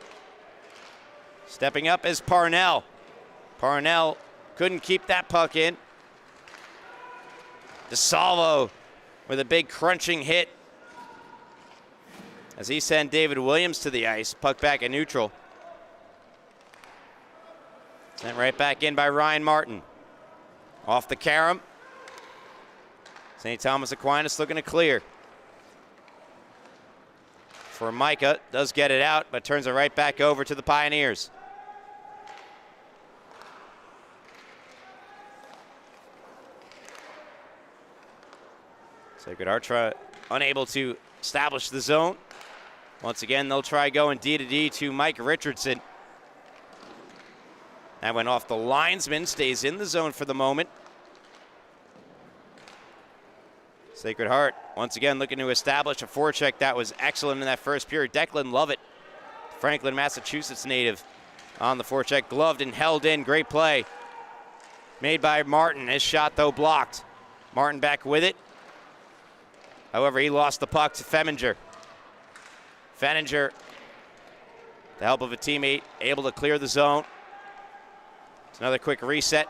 A: Stepping up is Parnell. Parnell couldn't keep that puck in. DeSalvo with a big crunching hit as he sent David Williams to the ice. Puck back at neutral. Sent right back in by Ryan Martin. Off the carom. St. Thomas Aquinas looking to clear. For Micah, does get it out, but turns it right back over to the Pioneers. Sacred Heart unable to establish the zone. Once again, they'll try going D to D to Mike Richardson. That went off the linesman, stays in the zone for the moment. Sacred Heart, once again, looking to establish a forecheck that was excellent in that first period. Declan Lovett, Franklin, Massachusetts native, on the forecheck, gloved and held in. Great play made by Martin. His shot, though, blocked. Martin back with it. However, he lost the puck to Feminger. Feminger, the help of a teammate, able to clear the zone. It's another quick reset.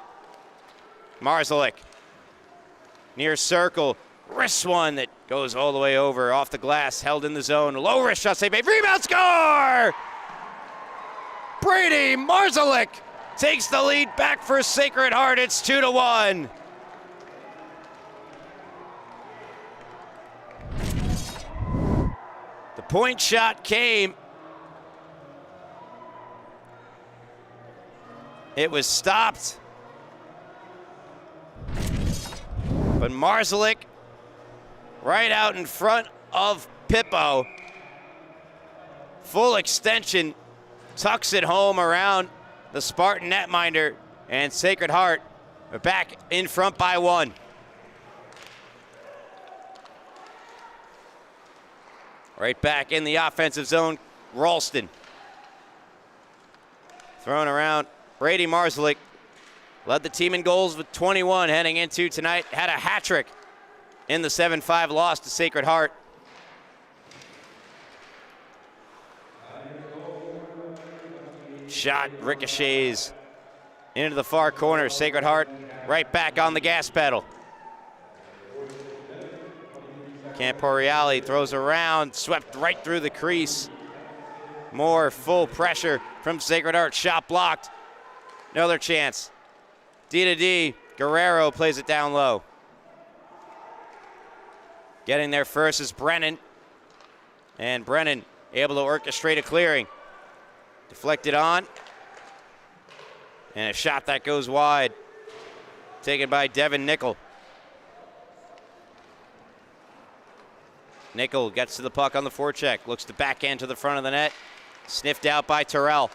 A: Marszalek, near circle. Wrist one that goes all the way over, off the glass, held in the zone. Low wrist shot, save made. Rebound, score! Brady Marszalek takes the lead back for Sacred Heart. It's 2-1. The point shot came. It was stopped. But Marszalek, right out in front of Pippo. Full extension, tucks it home around the Spartan netminder, and Sacred Heart are back in front by 1. Right back in the offensive zone, Ralston. Thrown around, Brady Marszalek led the team in goals with 21 heading into tonight. Had a hat trick in the 7-5 loss to Sacred Heart. Shot ricochets into the far corner. Sacred Heart right back on the gas pedal. Camporiali throws around, swept right through the crease. More full pressure from Sacred Heart. Shot blocked. Another chance. D-to-D. Guerrero plays it down low. Getting there first is Brennan. And Brennan able to orchestrate a clearing. Deflected on. And a shot that goes wide. Taken by Devin Nickel. Nickel gets to the puck on the forecheck. Looks to backhand to the front of the net. Sniffed out by Terrell.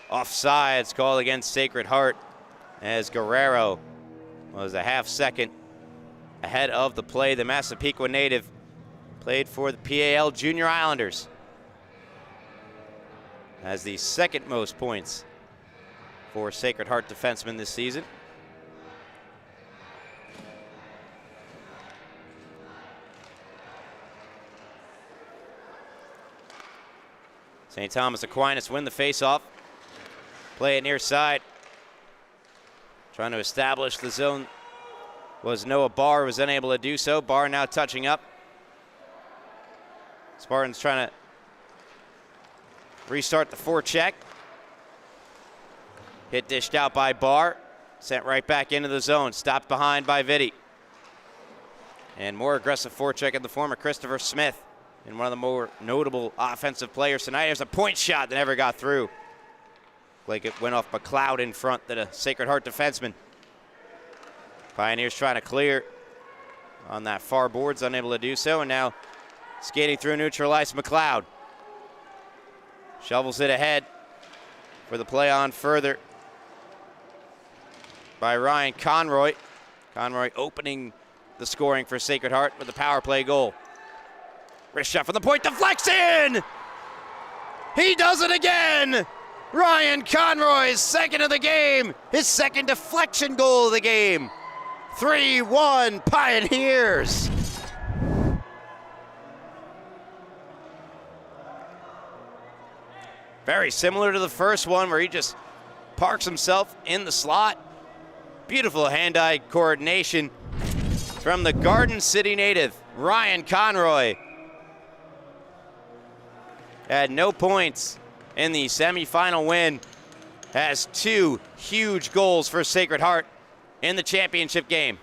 A: Offsides called against Sacred Heart as Guerrero was a half second ahead of the play. The Massapequa native played for the PAL Junior Islanders. Has the second most points for Sacred Heart defensemen this season. St. Thomas Aquinas win the faceoff. Play it near side. Trying to establish the zone was Noah Barr, was unable to do so. Barr now touching up. Spartans trying to restart the forecheck. Hit dished out by Barr. Sent right back into the zone. Stopped behind by Vitti. And more aggressive forecheck in the form of Christopher Smith. And one of the more notable offensive players tonight. There's a point shot that never got through. Like it went off McLeod in front, that a Sacred Heart defenseman. Pioneers trying to clear on that far boards, unable to do so, and now skating through neutralized McLeod. Shovels it ahead for the play on further by Ryan Conroy. Conroy opening the scoring for Sacred Heart with a power play goal. Wrist shot from the point, deflects in! He does it again! Ryan Conroy's second of the game, his second deflection goal of the game. 3-1 Pioneers. Very similar to the first one where he just parks himself in the slot. Beautiful hand-eye coordination from the Garden City native, Ryan Conroy. Had no points in the semifinal win, has 2 huge goals for Sacred Heart in the championship game.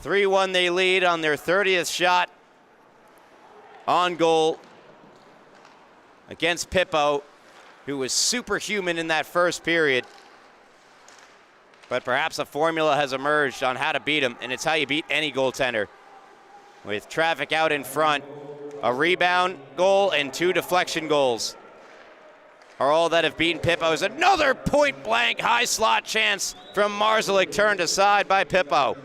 A: 3-1 they lead on their 30th shot on goal against Pippo, who was superhuman in that first period. But perhaps a formula has emerged on how to beat him, and it's how you beat any goaltender. With traffic out in front, a rebound goal and 2 deflection goals. are all that have beaten Pippo's. Another point-blank high slot chance from Marszalek, turned aside by Pippo.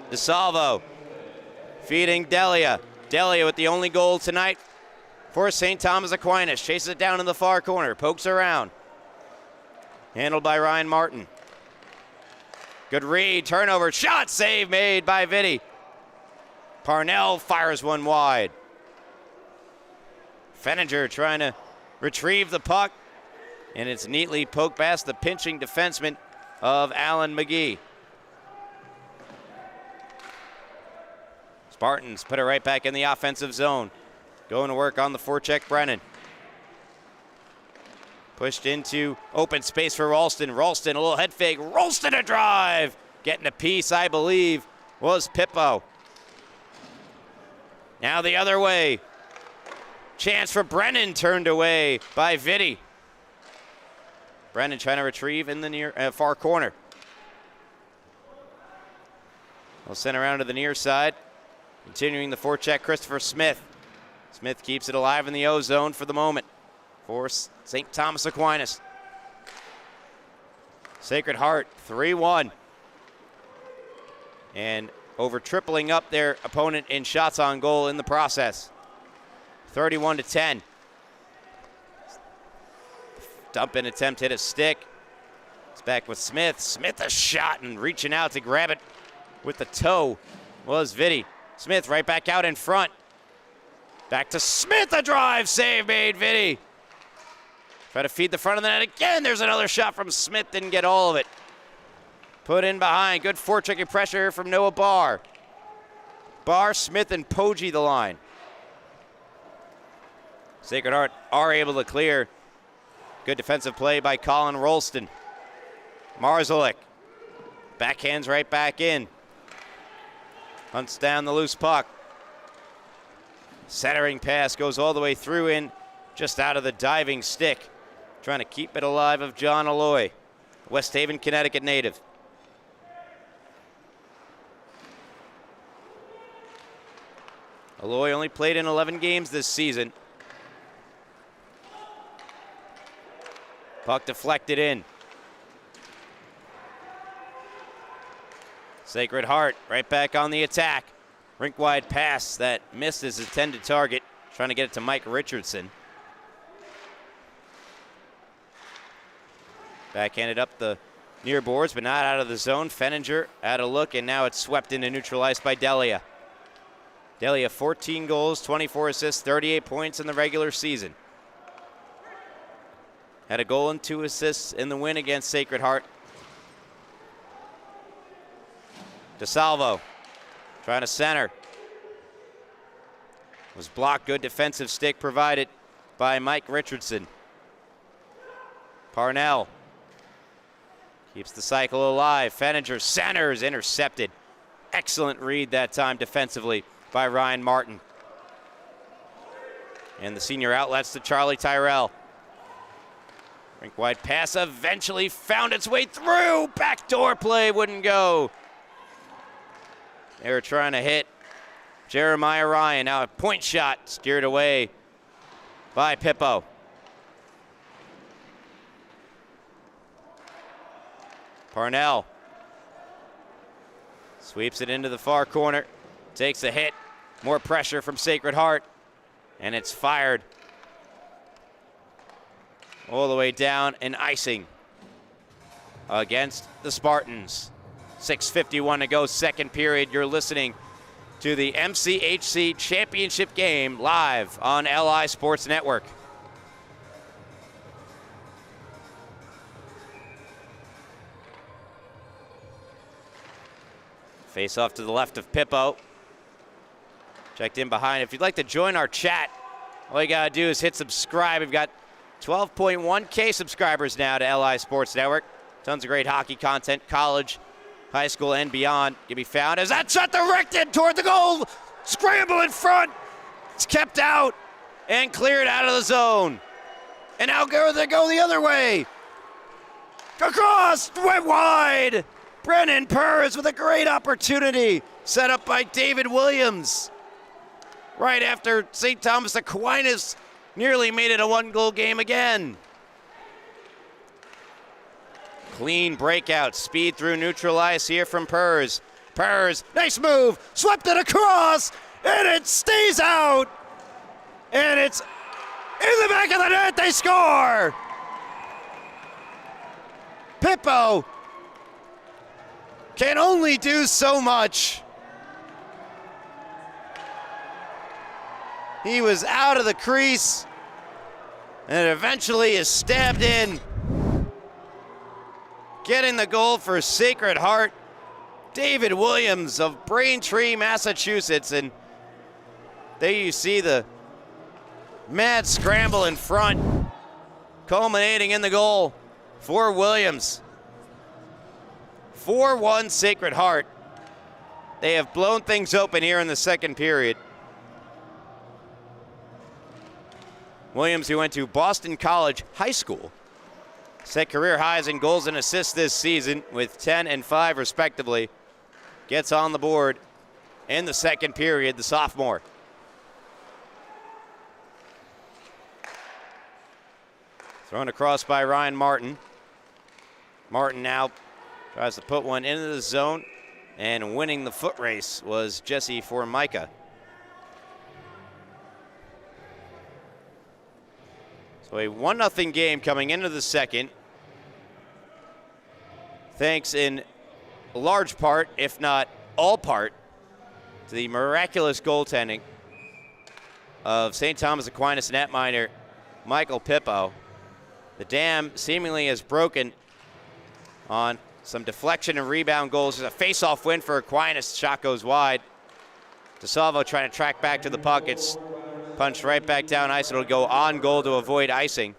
A: DeSalvo feeding Delia. Delia with the only goal tonight for St. Thomas Aquinas. Chases it down in the far corner, pokes around. Handled by Ryan Martin. Good read, turnover, shot, save made by Vitti. Parnell fires one wide. Fenninger trying to retrieve the puck, and it's neatly poked past the pinching defenseman of Alan McGee. Spartans put it right back in the offensive zone. Going to work on the forecheck, Brennan. Pushed into open space for Ralston. Ralston, a little head fake. Ralston a drive. Getting a piece, I believe, was Pippo. Now the other way. Chance for Brennan, turned away by Vitti. Brennan trying to retrieve in the near far corner. We'll send around to the near side. Continuing the forecheck, Christopher Smith. Smith keeps it alive in the O zone for the moment for St. Thomas Aquinas. Sacred Heart, 3-1. And over tripling up their opponent in shots on goal in the process. 31-10. Dump in attempt, hit a stick. It's back with Smith. Smith a shot, and reaching out to grab it with the toe was Vitti. Smith right back out in front. Back to Smith, a drive, save made, Vitti. Try to feed the front of the net again. There's another shot from Smith, didn't get all of it. Put in behind, good forechecking pressure from Noah Barr. Barr, Smith, and Poggi the line. Sacred Heart are able to clear. Good defensive play by Colin Rolston. Marszalek backhands right back in. Hunts down the loose puck. Centering pass goes all the way through in, just out of the diving stick. Trying to keep it alive of John Alloy, West Haven, Connecticut native. Alloy only played in 11 games this season. Puck deflected in. Sacred Heart right back on the attack. Rink wide pass that missed his intended target. Trying to get it to Mike Richardson. Backhanded up the near boards, but not out of the zone. Fenninger out of look, and now it's swept into neutral ice by Delia. Delia, 14 goals, 24 assists, 38 points in the regular season. Had a goal and 2 assists in the win against Sacred Heart. DeSalvo trying to center. Was blocked, good defensive stick provided by Mike Richardson. Parnell keeps the cycle alive. Fenninger centers, intercepted. Excellent read that time defensively by Ryan Martin. And the senior outlets to Charlie Tyrell. Rink wide pass eventually found its way through. Backdoor play wouldn't go. They were trying to hit Jeremiah Ryan. Now a point shot steered away by Pippo. Parnell sweeps it into the far corner. Takes a hit. More pressure from Sacred Heart. And it's fired all the way down and icing against the Spartans. 6:51 to go, second period. You're listening to the MCHC Championship game live on LI Sports Network. Face off to the left of Pippo. Checked in behind. If you'd like to join our chat, all you gotta do is hit subscribe. We've got 12.1K subscribers now to LI Sports Network. Tons of great hockey content, college, high school, and beyond can be found as that shot directed toward the goal. Scramble in front. It's kept out and cleared out of the zone. And now they go the other way. Across, went wide. Brennan Purrs with a great opportunity set up by David Williams. Right after St. Thomas Aquinas Nearly made it a one-goal game again. Clean breakout, speed through neutral ice here from Purrs. Purrs, nice move, swept it across, and it stays out. And it's in the back of the net, they score! Pippo can only do so much. He was out of the crease, and eventually is stabbed in. Getting the goal for Sacred Heart, David Williams of Braintree, Massachusetts. And there you see the mad scramble in front, culminating in the goal for Williams. 4-1 Sacred Heart. They have blown things open here in the second period. Williams, who went to Boston College High School, set career highs in goals and assists this season with 10 and 5 respectively, gets on the board in the second period, the sophomore. Thrown across by Ryan Martin. Martin now tries to put one into the zone, and winning the foot race was Jesse Formica. So a 1-0 game coming into the second, thanks in large part, if not all part, to the miraculous goaltending of St. Thomas Aquinas netminder Michael Pippo. The dam seemingly has broken on some deflection and rebound goals. There's a face-off win for Aquinas. Shot goes wide. DeSalvo trying to track back to the puck. It's punched right back down ice. It'll go on goal to avoid icing.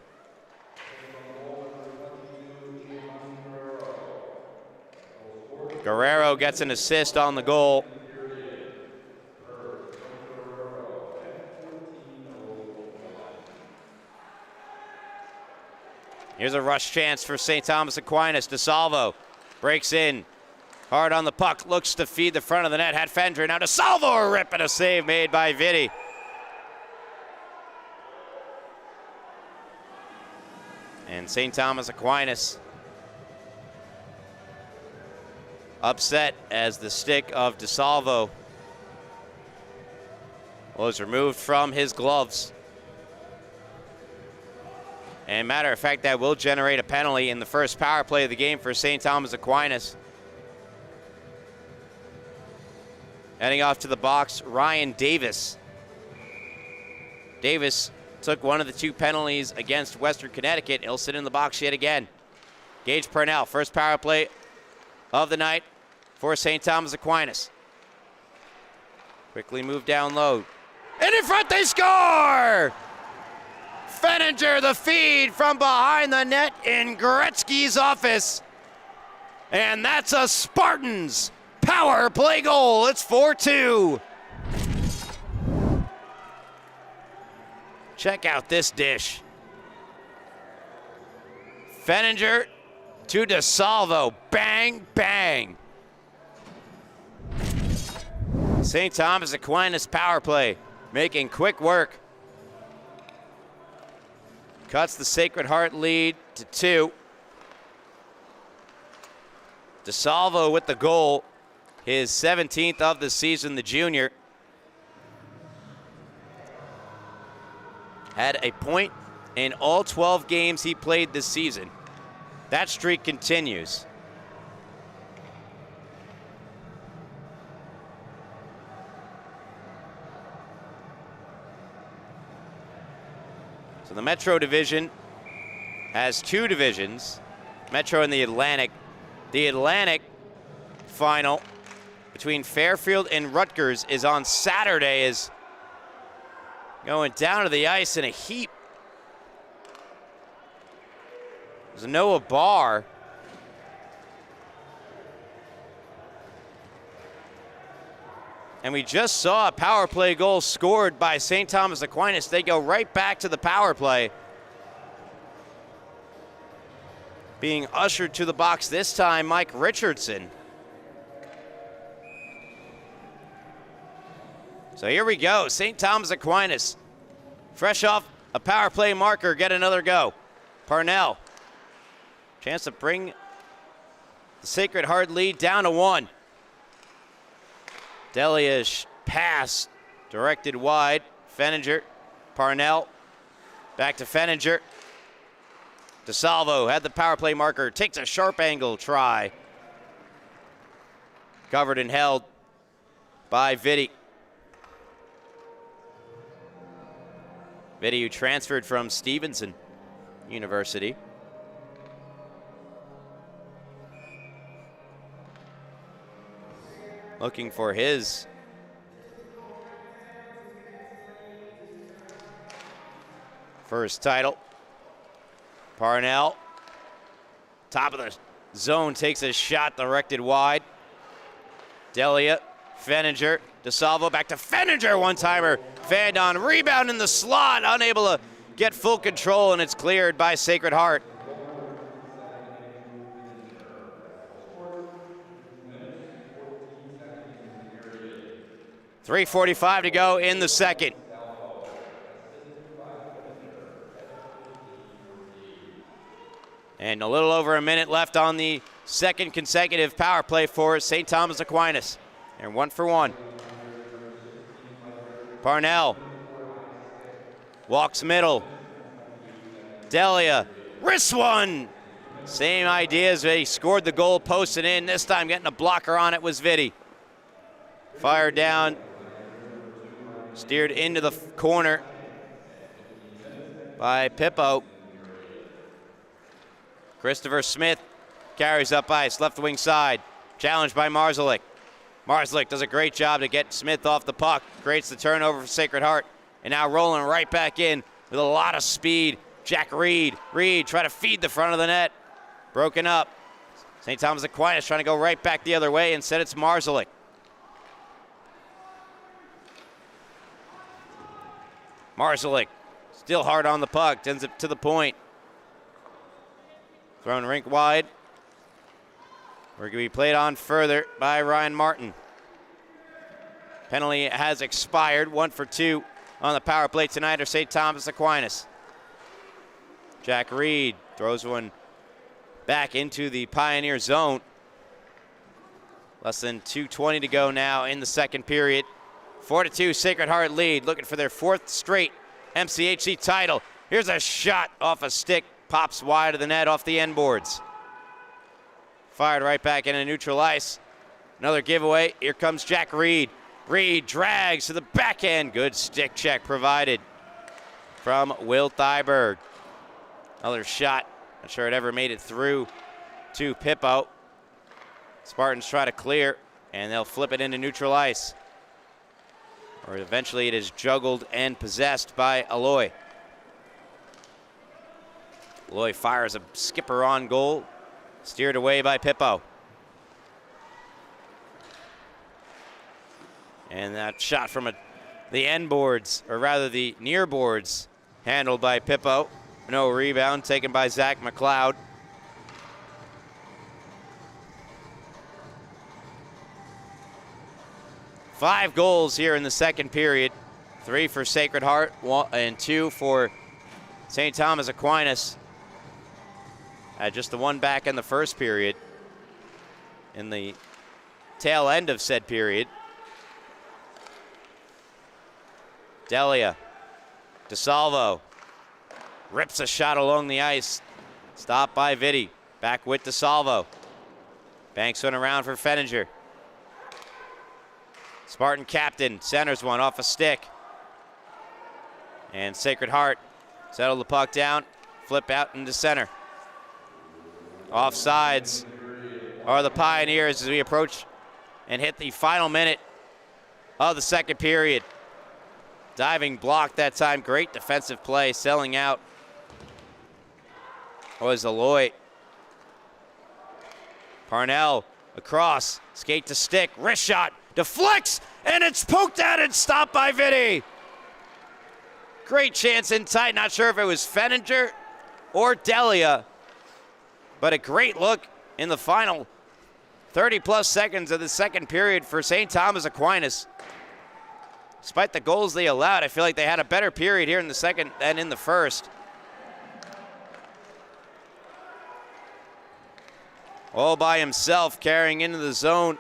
A: Guerrero gets an assist on the goal. Here's a rush chance for St. Thomas Aquinas. DeSalvo breaks in. Hard on the puck, looks to feed the front of the net. Had Fendra, now DeSalvo, a rip and a save made by Vitti. And St. Thomas Aquinas upset as the stick of DeSalvo was removed from his gloves. And matter of fact, that will generate a penalty in the first power play of the game for St. Thomas Aquinas. Heading off to the box, Ryan Davis. Davis took one of the two penalties against Western Connecticut. He'll sit in the box yet again. Gage Purnell, first power play of the night for St. Thomas Aquinas. Quickly move down low. And in front they score! Fenninger, the feed from behind the net in Gretzky's office. And that's a Spartans power play goal. It's 4-2. Check out this dish. Fenninger to DeSalvo. Bang, bang. St. Thomas Aquinas power play, making quick work. Cuts the Sacred Heart lead to 2. DeSalvo with the goal, his 17th of the season, the junior. Had a point in all 12 games he played this season. That streak continues. So the Metro Division has 2 divisions, Metro and the Atlantic. The Atlantic final between Fairfield and Rutgers is on Saturday, is going down to the ice in a heap. There's Noah Barr. And we just saw a power play goal scored by St. Thomas Aquinas. They go right back to the power play. Being ushered to the box this time, Mike Richardson. So here we go, St. Thomas Aquinas, fresh off a power play marker get another go? Parnell. Chance to bring the Sacred Heart lead down to 1. Delia's pass directed wide. Fenninger. Parnell. Back to Fenninger. DeSalvo had the power play marker. Takes a sharp angle try. Covered and held by Vitti. Vitti, who transferred from Stevenson University. Looking for his first title. Parnell, top of the zone, takes a shot directed wide. Delia, Fenninger, DeSalvo back to Fenninger, one-timer. Fandon, rebound in the slot, unable to get full control, and it's cleared by Sacred Heart. .345 to go in the second. And a little over a minute left on the second consecutive power play for St. Thomas Aquinas. And 1 for 1. Parnell walks middle. Delia, wrist one. Same idea as he scored the goal, posted in. This time getting a blocker on it was Vitti. Fired down, steered into the corner by Pippo. Christopher Smith carries up ice, left wing side. Challenged by Marzlik. Marzlik does a great job to get Smith off the puck. Creates the turnover for Sacred Heart. And now rolling right back in with a lot of speed. Jack Reed. Reed trying to feed the front of the net. Broken up. St. Thomas Aquinas trying to go right back the other way. Instead it's Marzlik. Marzlik still hard on the puck. Sends it to the point. Thrown rink wide. We're going to be played on further by Ryan Martin. Penalty has expired. 1 for 2 on the power play tonight are St. Thomas Aquinas. Jack Reed throws one back into the Pioneer zone. Less than 2:20 to go now in the second period. 4-2 Sacred Heart lead, looking for their 4th straight MCHC title. Here's a shot off a stick, pops wide of the net off the end boards. Fired right back into neutral ice. Another giveaway. Here comes Jack Reed. Reed drags to the backhand. Good stick check provided from Will Thyberg. Another shot. Not sure it ever made it through to Pippo. Spartans try to clear, and they'll flip it into neutral ice. Or eventually it is juggled and possessed by Aloy. Aloy fires a skipper on goal. Steered away by Pippo. And that shot from the end boards, or rather the near boards, handled by Pippo. No rebound, taken by Zach McLeod. Five goals here in the second period. 3 for Sacred Heart, and 2 for St. Thomas Aquinas. Just the one back in the first period. In the tail end of said period. Delia. DeSalvo. Rips a shot along the ice. Stopped by Vitti. Back with DeSalvo. Banks one around for Fenninger. Spartan captain centers one off a stick. And Sacred Heart settle the puck down. Flip out into center. Offsides are the Pioneers as we approach and hit the final minute of the second period. Diving block that time. Great defensive play. Selling out was Aloy. Parnell across. Skate to stick. Wrist shot. Deflects. And it's poked out and stopped by Vitti. Great chance in tight. Not sure if it was Fenninger or Delia. But a great look in the final 30-plus seconds of the second period for St. Thomas Aquinas. Despite the goals they allowed, I feel like they had a better period here in the second than in the first. All by himself, carrying into the zone.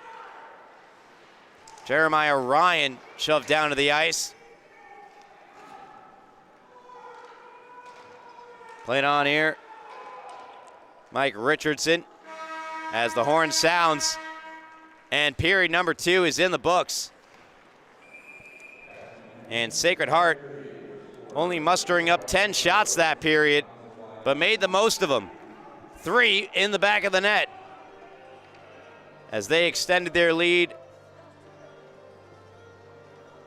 A: Jeremiah Ryan shoved down to the ice. Played on here. Mike Richardson as the horn sounds. And period number 2 is in the books. And Sacred Heart only mustering up 10 shots that period, but made the most of them. 3 in the back of the net as they extended their lead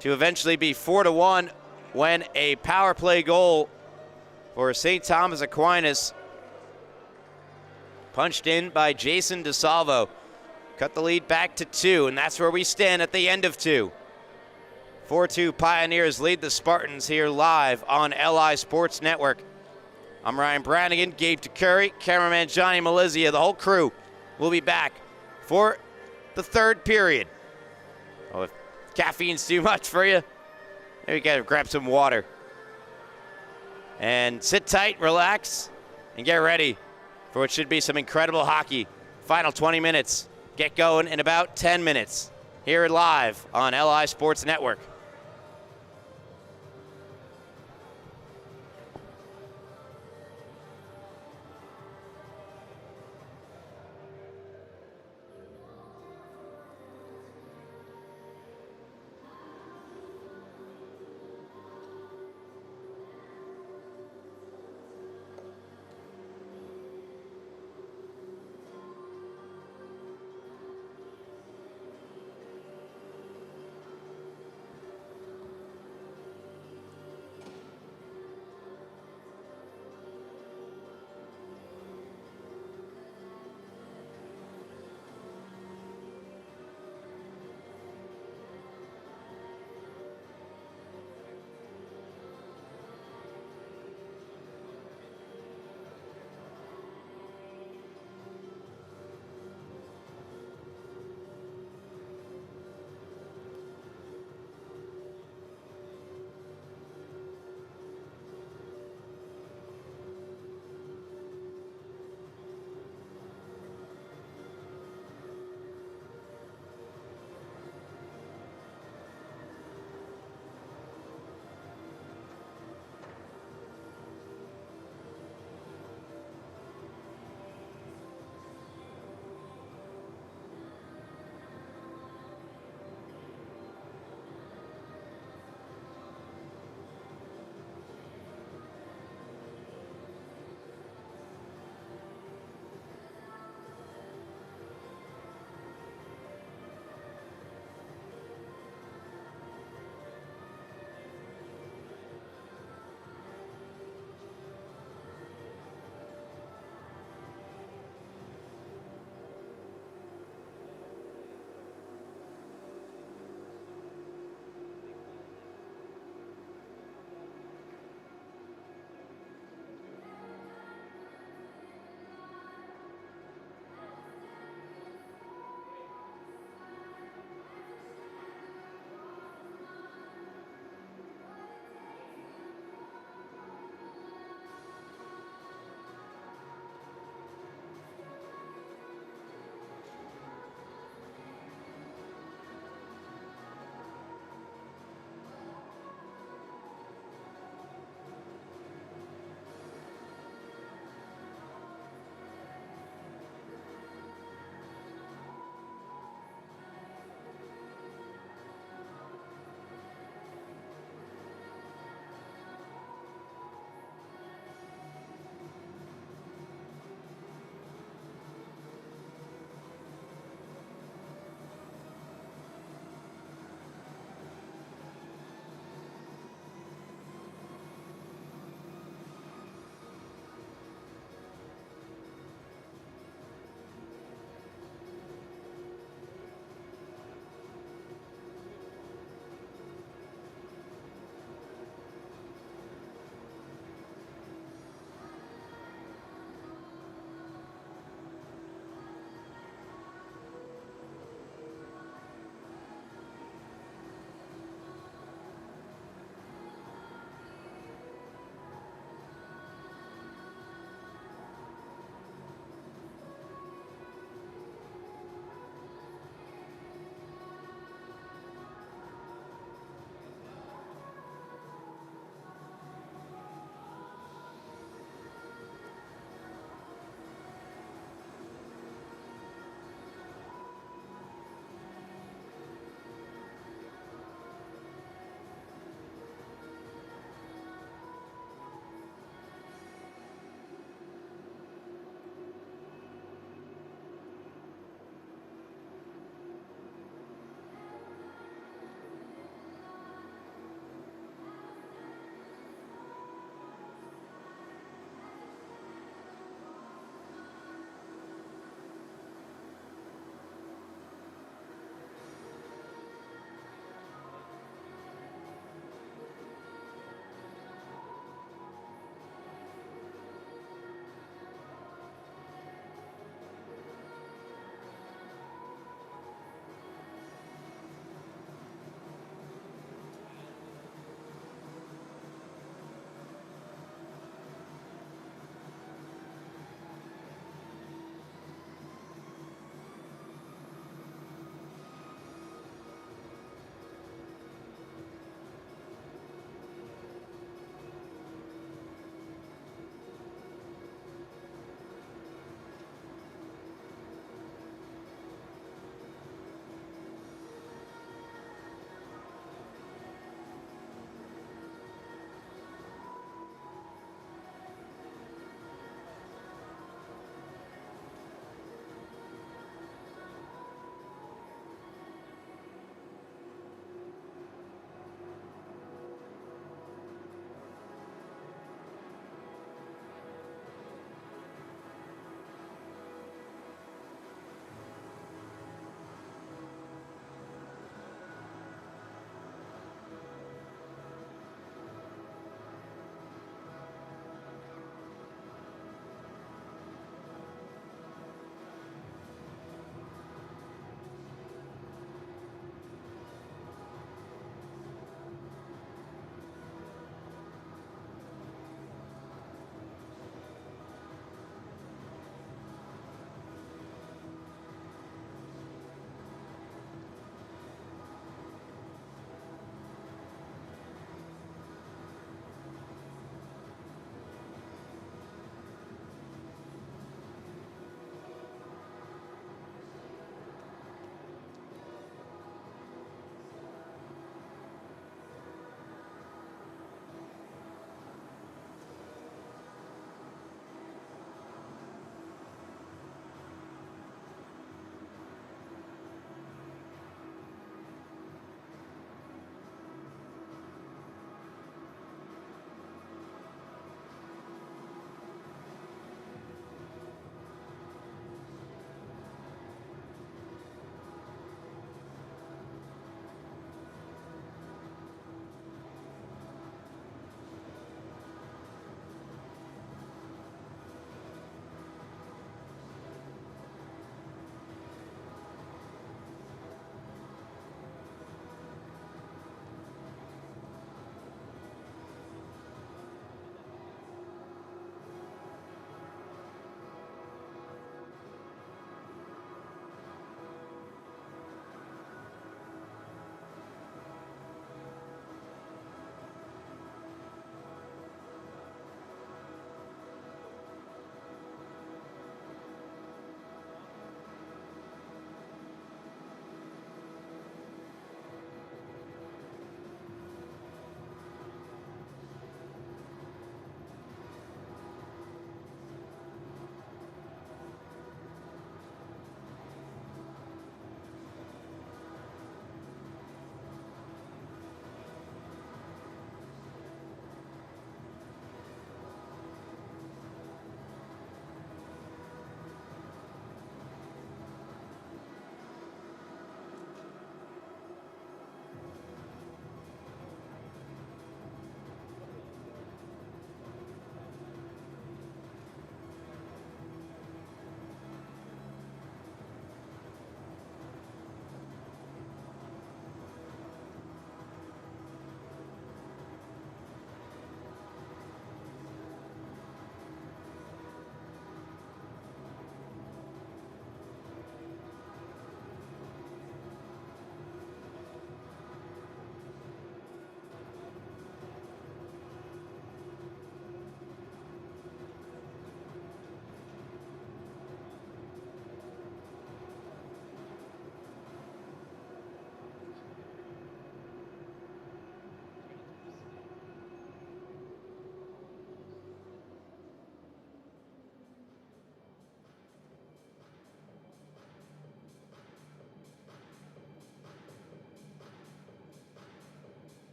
A: to eventually be 4-1 when a power play goal for St. Thomas Aquinas, punched in by Jason DeSalvo, cut the lead back to 2, and that's where we stand at the end of 2. 4-2 Pioneers lead the Spartans here live on LI Sports Network. I'm Ryan Brannigan, Gabe DeCurry, cameraman Johnny Malizia. The whole crew will be back for the third period. Oh, if caffeine's too much for you, maybe you gotta grab some water. And sit tight, relax, and get ready for what should be some incredible hockey. Final 20 minutes. Get going in about 10 minutes. Here live on LI Sports Network.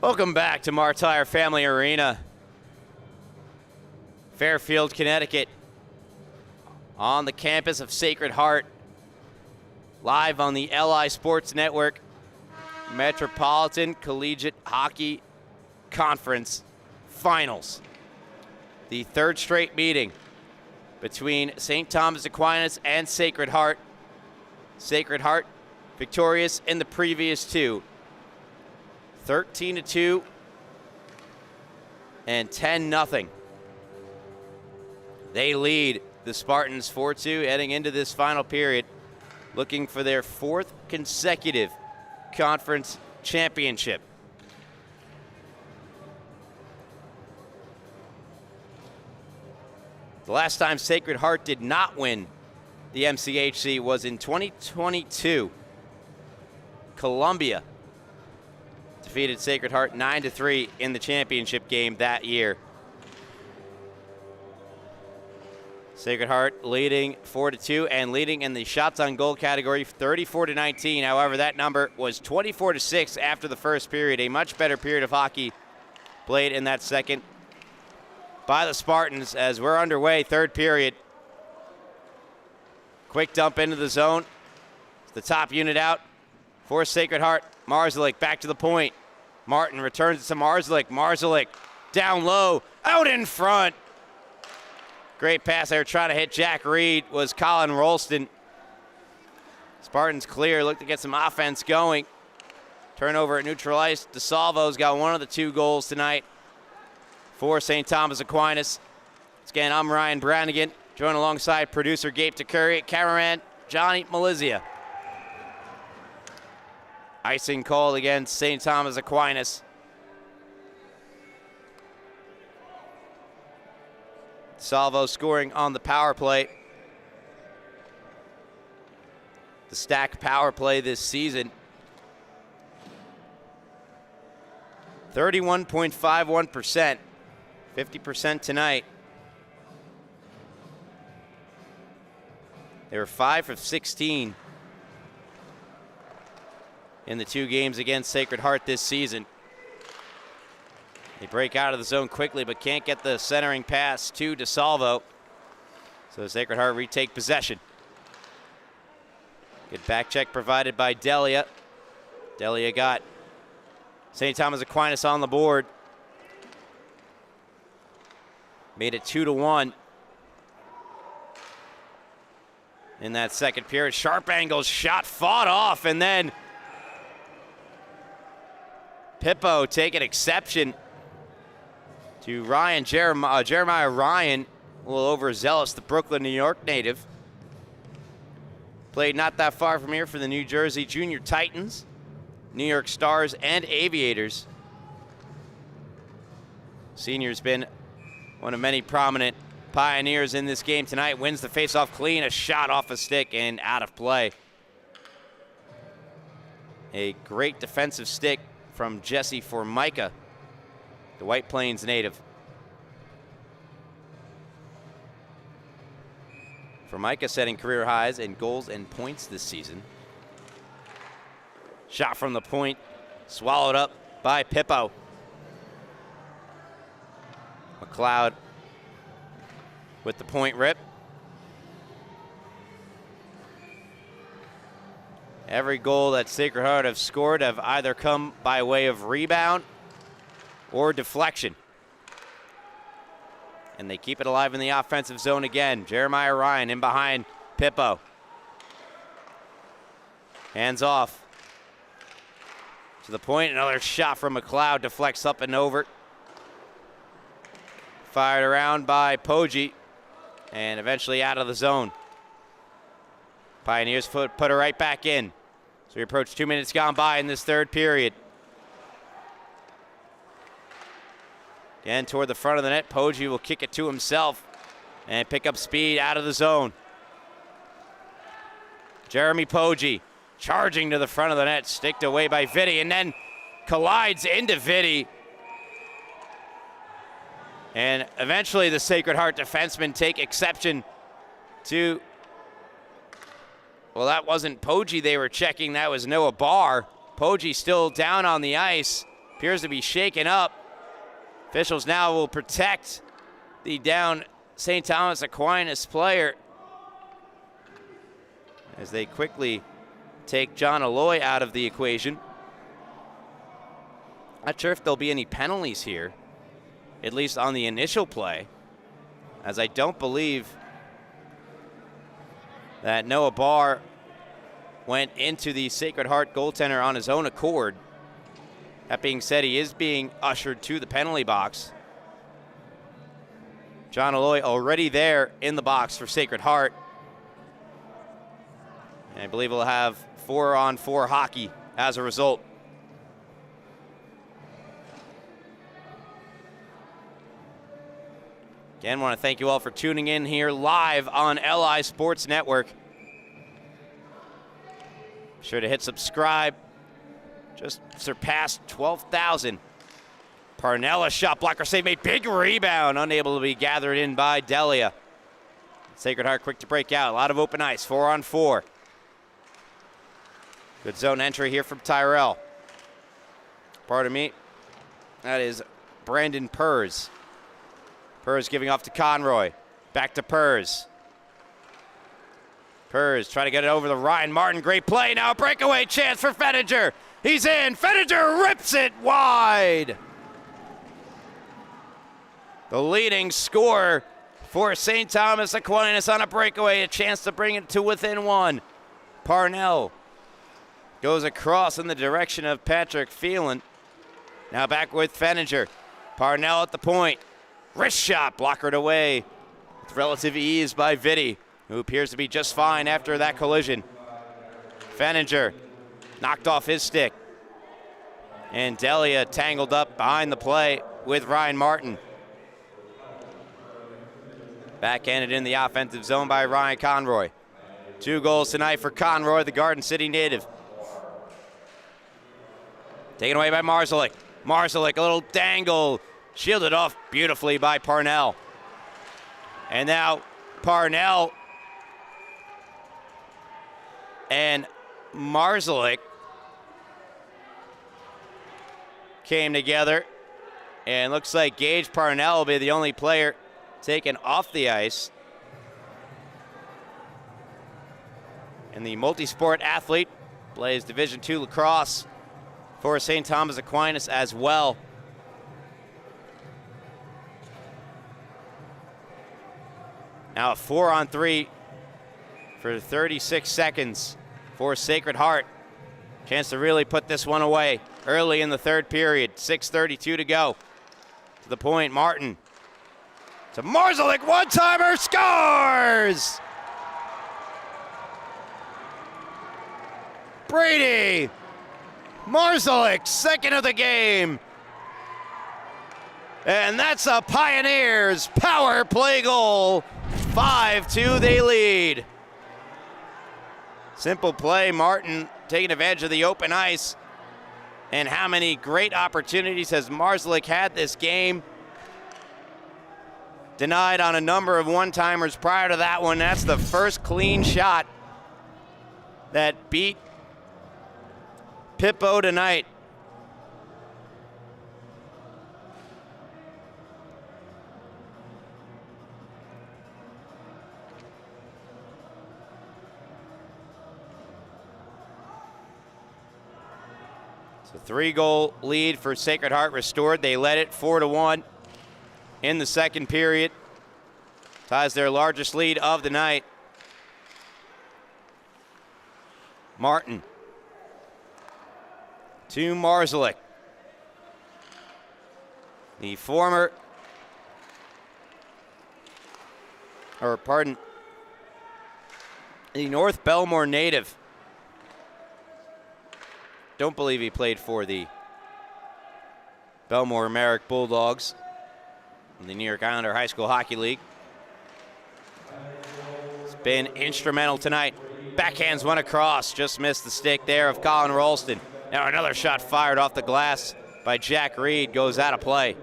A: Welcome back to Martire Family Arena, Fairfield, Connecticut, on the campus of Sacred Heart, live on the LI Sports Network, Metropolitan Collegiate Hockey Conference Finals. The third straight meeting between St. Thomas Aquinas and Sacred Heart. Sacred Heart victorious in the previous two. 13-2 and 10-0. They lead the Spartans 4-2 heading into this final period, looking for their fourth consecutive conference championship. The last time Sacred Heart did not win the MCHC was in 2022. Columbia defeated Sacred Heart 9-3 in the championship game that year. Sacred Heart leading 4-2 and leading in the shots on goal category 34-19. However, that number was 24-6 after the first period. A much better period of hockey played in that second by the Spartans as we're underway, third period. Quick dump into the zone. The top unit out for Sacred Heart. Marzalik back to the point. Martin returns it to Marzalik. Marzalik down low, out in front. Great pass there, trying to hit Jack Reed was Colin Rolston. Spartans clear, look to get some offense going. Turnover at neutral ice. DeSalvo's got one of the two goals tonight for St. Thomas Aquinas. Once again, I'm Ryan Brannigan, joined alongside producer Gabe Takuri, cameraman Johnny Malizia. Icing called against St. Thomas Aquinas. Salvo scoring on the power play. The stack power play this season. 31.51%. 50% tonight. They were 5 of 16 in the two games against Sacred Heart this season. They break out of the zone quickly, but can't get the centering pass to DeSalvo. So Sacred Heart retake possession. Good back check provided by Delia. Delia got St. Thomas Aquinas on the board. Made it 2-1 in that second period. Sharp angle shot fought off, and then Pippo taking exception to Jeremiah Ryan, a little overzealous, the Brooklyn, New York native. Played not that far from here for the New Jersey Junior Titans, New York Stars, and Aviators. Senior's been one of many prominent pioneers in this game tonight. Wins the faceoff clean, a shot off a stick and out of play. A great defensive stick from Jesse Formica, the White Plains native. Formica setting career highs in goals and points this season. Shot from the point, swallowed up by Pippo. McLeod with the point rip. Every goal that Sacred Heart have scored have either come by way of rebound or deflection. And they keep it alive in the offensive zone again. Jeremiah Ryan in behind Pippo. Hands off. To the point, another shot from McLeod, deflects up and over. Fired around by Poggi and eventually out of the zone. Pioneers put her right back in. So we approach 2 minutes gone by in this third period. Again, toward the front of the net, Poggi will kick it to himself and pick up speed out of the zone. Jeremy Poggi charging to the front of the net, sticked away by Vitti, and then collides into Vitti. And eventually the Sacred Heart defensemen take exception to, well, that wasn't Poggi they were checking, that was Noah Barr. Poggi still down on the ice. appears to be shaken up. Officials now will protect the down St. Thomas Aquinas player as they quickly take John Aloy out of the equation. Not sure if there'll be any penalties here, at least on the initial play, as I don't believe that Noah Barr went into the Sacred Heart goaltender on his own accord. That being said, he is being ushered to the penalty box. John Aloy already there in the box for Sacred Heart. And I believe we'll have 4-on-4 hockey as a result. Again, want to thank you all for tuning in here live on LI Sports Network. Be sure to hit subscribe. Just surpassed 12,000. Parnell, a shot blocker save, made big rebound, unable to be gathered in by Delia. Sacred Heart quick to break out, a lot of open ice, 4-on-4. Good zone entry here from Tyrell. Pardon me, that is Brandon Purz. Purz giving off to Conroy, back to Purz. Purz trying to get it over the Ryan Martin, great play, now a breakaway chance for Fettinger. He's in, Fettinger rips it wide. The leading scorer for St. Thomas Aquinas on a breakaway, a chance to bring it to within one. Parnell goes across in the direction of Patrick Phelan. Now back with Fettinger. Parnell at the point. Wrist shot, blockered away with relative ease by Vitti, who appears to be just fine after that collision. Fettinger knocked off his stick. And Delia tangled up behind the play with Ryan Martin. Backhanded in the offensive zone by Ryan Conroy. 2 goals tonight for Conroy, the Garden City native. Taken away by Marszalek. Marszalek, a little dangle, shielded off beautifully by Parnell. And now Parnell and Marszalek came together, and looks like Gage Parnell will be the only player taken off the ice. And the multi-sport athlete plays Division II lacrosse for St. Thomas Aquinas as well. Now a 4-on-3 for 36 seconds for Sacred Heart. Chance to really put this one away early in the third period. 6:32 to go. To the point, Martin. To Marszalek, one-timer, scores! Brady Marszalek, second of the game. And that's a Pioneers power play goal. 5-2 they lead. Simple play, Martin taking advantage of the open ice. And how many great opportunities has Marszalek had this game? Denied on a number of one-timers prior to that one. That's the first clean shot that beat Pippo tonight. So 3-goal lead for Sacred Heart restored. They led it 4-1 in the second period. Ties their largest lead of the night. Martin to Marszalek. The former, the North Belmore native. Don't believe he played for the Belmore Merrick Bulldogs in the New York Islander High School Hockey League. It's been instrumental tonight. Backhands went across, just missed the stick there of Colin Ralston. Now another shot fired off the glass by Jack Reed, goes out of play.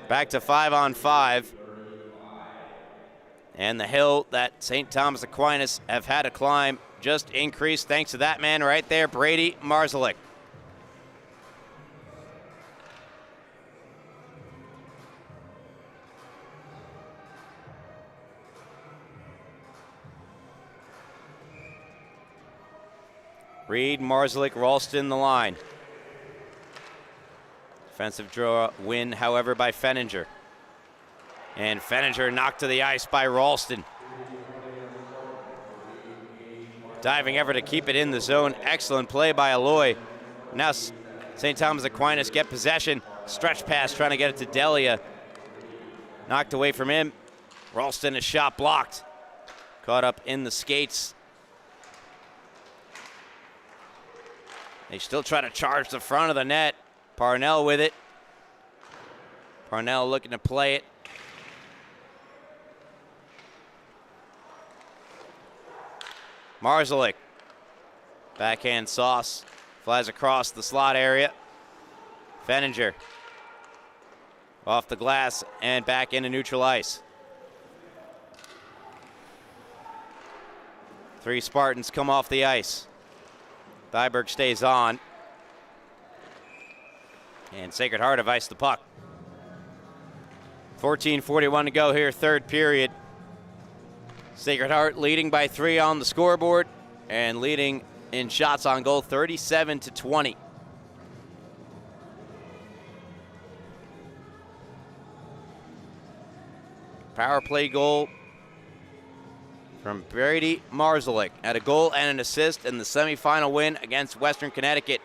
A: Back to 5-on-5. And the hill that St. Thomas Aquinas have had to climb just increased thanks to that man right there, Brady Marszalek. Reed, Marszalek, Ralston the line. Defensive draw win, however, by Fenninger. And Fenninger knocked to the ice by Ralston. Diving effort to keep it in the zone. Excellent play by Aloy. Now St. Thomas Aquinas get possession. Stretch pass trying to get it to Delia. Knocked away from him. Ralston, a shot blocked. Caught up in the skates. They still try to charge the front of the net. Parnell with it. Parnell looking to play it. Marszalek. Backhand sauce. Flies across the slot area. Fenninger. Off the glass and back into neutral ice. 3 Spartans come off the ice. Thyberg stays on. And Sacred Heart have iced the puck. 14:41 to go here, third period. Sacred Heart leading by 3 on the scoreboard and leading in shots on goal 37-20. Power play goal from Brady Marszalek. Had a goal and an assist in the semifinal win against Western Connecticut.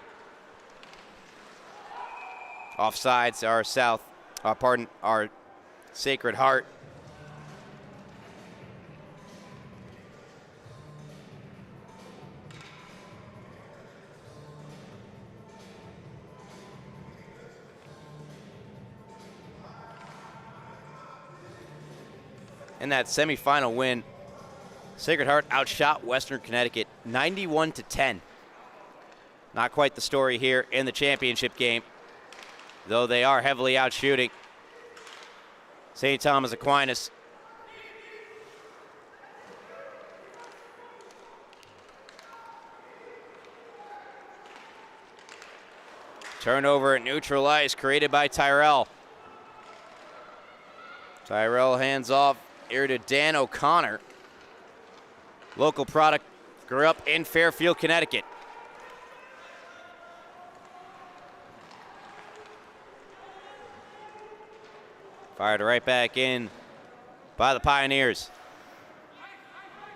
A: Offsides our Sacred Heart. In that semifinal win, Sacred Heart outshot Western Connecticut 91-10. Not quite the story here in the championship game, though they are heavily outshooting St. Thomas Aquinas. Turnover at neutral ice created by Tyrell. Tyrell hands off here to Dan O'Connor. Local product, grew up in Fairfield, Connecticut. Fired right back in by the Pioneers.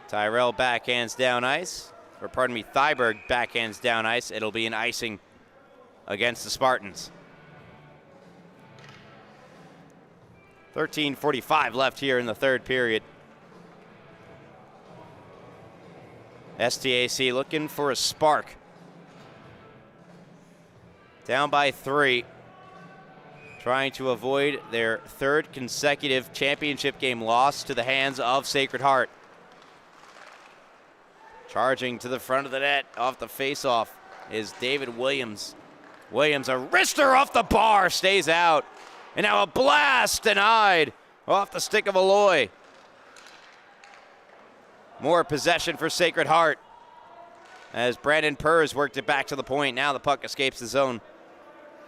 A: Tyrell backhands down ice, or pardon me, Thyberg backhands down ice. It'll be an icing against the Spartans. 13:45 left here in the third period. STAC looking for a spark. Down by 3. Trying to avoid their third consecutive championship game loss to the hands of Sacred Heart. Charging to the front of the net off the faceoff is David Williams. Williams, a wrister off the bar, stays out. And now a blast denied off the stick of Aloy. More possession for Sacred Heart as Brandon Purrs worked it back to the point. Now the puck escapes the zone.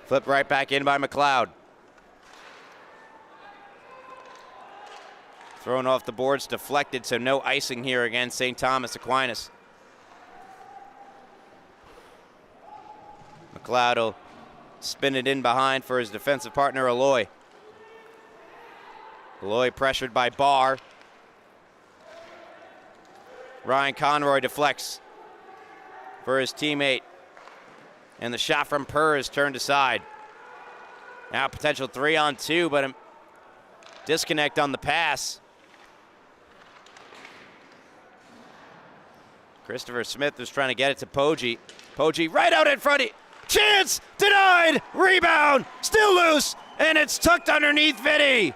A: Flipped right back in by McLeod. Thrown off the boards, deflected, so no icing here against St. Thomas Aquinas. McLeod will spin it in behind for his defensive partner, Aloy. Aloy pressured by Barr. Ryan Conroy deflects for his teammate. And the shot from Purr is turned aside. Now potential 3-on-2, but a disconnect on the pass. Christopher Smith was trying to get it to Poggi. Poggi right out in front. Chance! Denied! Rebound! Still loose! And it's tucked underneath Vitti.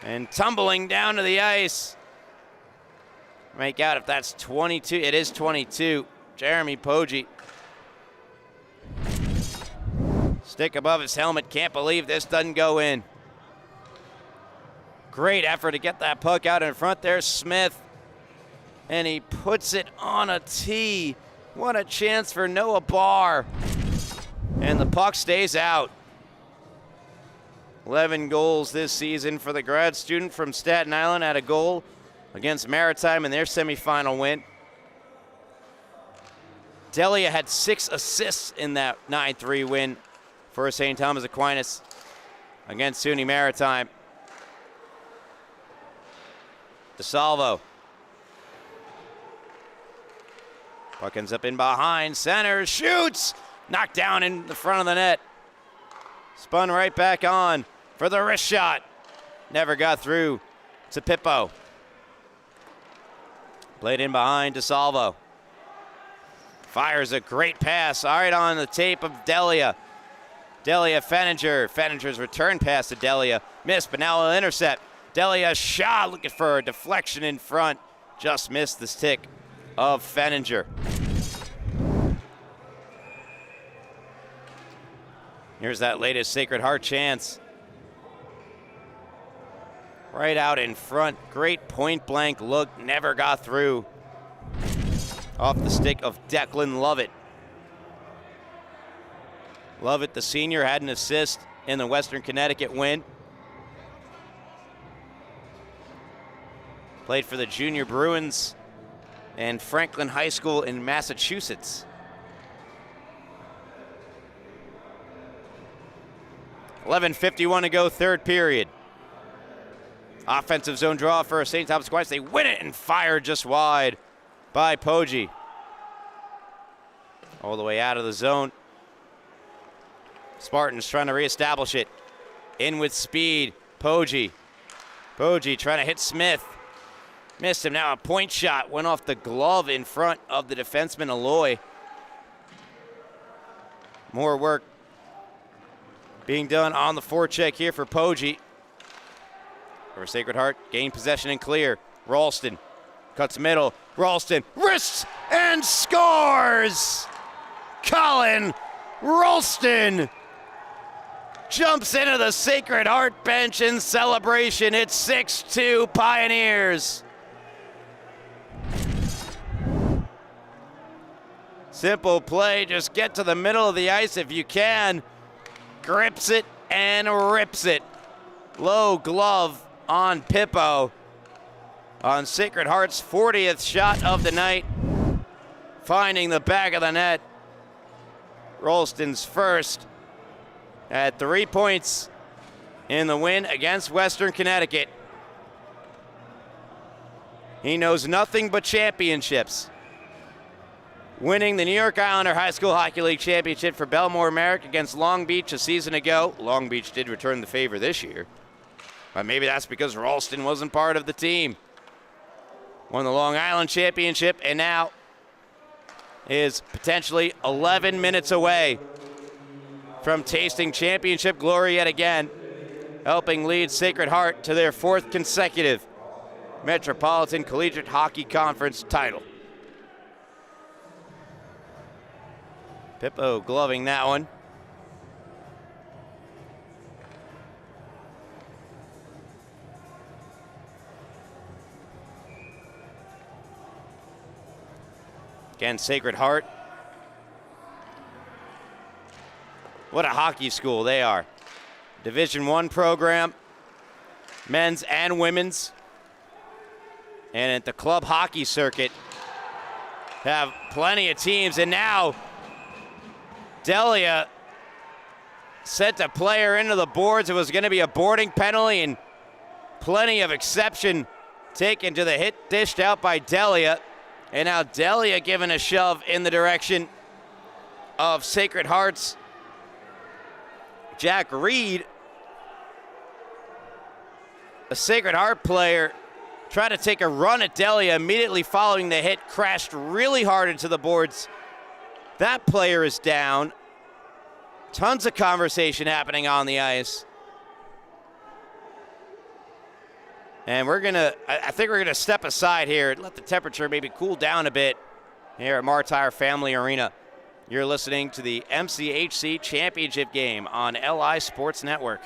A: And tumbling down to the ice. Make out if that's 22. It is 22. Jeremy Poggi. Stick above his helmet. Can't believe this doesn't go in. Great effort to get that puck out in front there. Smith And he puts it on a tee. What a chance for Noah Barr. And the puck stays out. 11 goals this season for the grad student from Staten Island. Had a goal against Maritime in their semifinal win. Delia had 6 assists in that 9-3 win for St. Thomas Aquinas against SUNY Maritime. DeSalvo. Puck ends up in behind, center, shoots! Knocked down in the front of the net. Spun right back on for the wrist shot. Never got through to Pippo. Played in behind DeSalvo. Fires a great pass, all right on the tape of Delia. Delia, Fenninger. Fenninger's return pass to Delia. Missed, but now an intercept. Delia shot, looking for a deflection in front. Just missed the stick of Fenninger. Here's that latest Sacred Heart chance. Right out in front. Great point blank look. Never got through. Off the stick of Declan Lovett. Lovett, the senior, had an assist in the Western Connecticut win. Played for the Junior Bruins and Franklin High School in Massachusetts. 11:51 to go, third period. Offensive zone draw for St. Thomas Aquinas. They win it and fire just wide by Poggi. All the way out of the zone. Spartans trying to reestablish it. In with speed, Poggi. Poggi trying to hit Smith. Missed him. Now a point shot went off the glove in front of the defenseman Aloy. More work being done on the forecheck here for Poggi. For Sacred Heart, gain possession and clear. Ralston cuts middle. Ralston wrists and scores! Colin Ralston jumps into the Sacred Heart bench in celebration. It's 6-2 Pioneers. Simple play, just get to the middle of the ice if you can. Grips it and rips it. Low glove on Pippo on Sacred Heart's 40th shot of the night. Finding the back of the net. Ralston's first at 3 points in the win against Western Connecticut. He knows nothing but championships. Winning the New York Islander High School Hockey League Championship for Belmore Merrick against Long Beach a season ago. Long Beach did return the favor this year. But maybe that's because Ralston wasn't part of the team. Won the Long Island Championship and now is potentially 11 minutes away from tasting championship glory yet again, helping lead Sacred Heart to their 4th consecutive Metropolitan Collegiate Hockey Conference title. Pippo gloving that one. Again, Sacred Heart. What a hockey school they are. Division I program, men's and women's. And at the club hockey circuit, have plenty of teams. And now Delia sent a player into the boards. It was going to be a boarding penalty and plenty of exception taken to the hit dished out by Delia. And now Delia giving a shove in the direction of Sacred Heart's Jack Reed. A Sacred Heart player tried to take a run at Delia immediately following the hit, crashed really hard into the boards. That player is down. Tons of conversation happening on the ice. And I think we're gonna step aside here, let the temperature maybe cool down a bit here at Martire Family Arena. You're listening to the MCHC Championship game on LI Sports Network.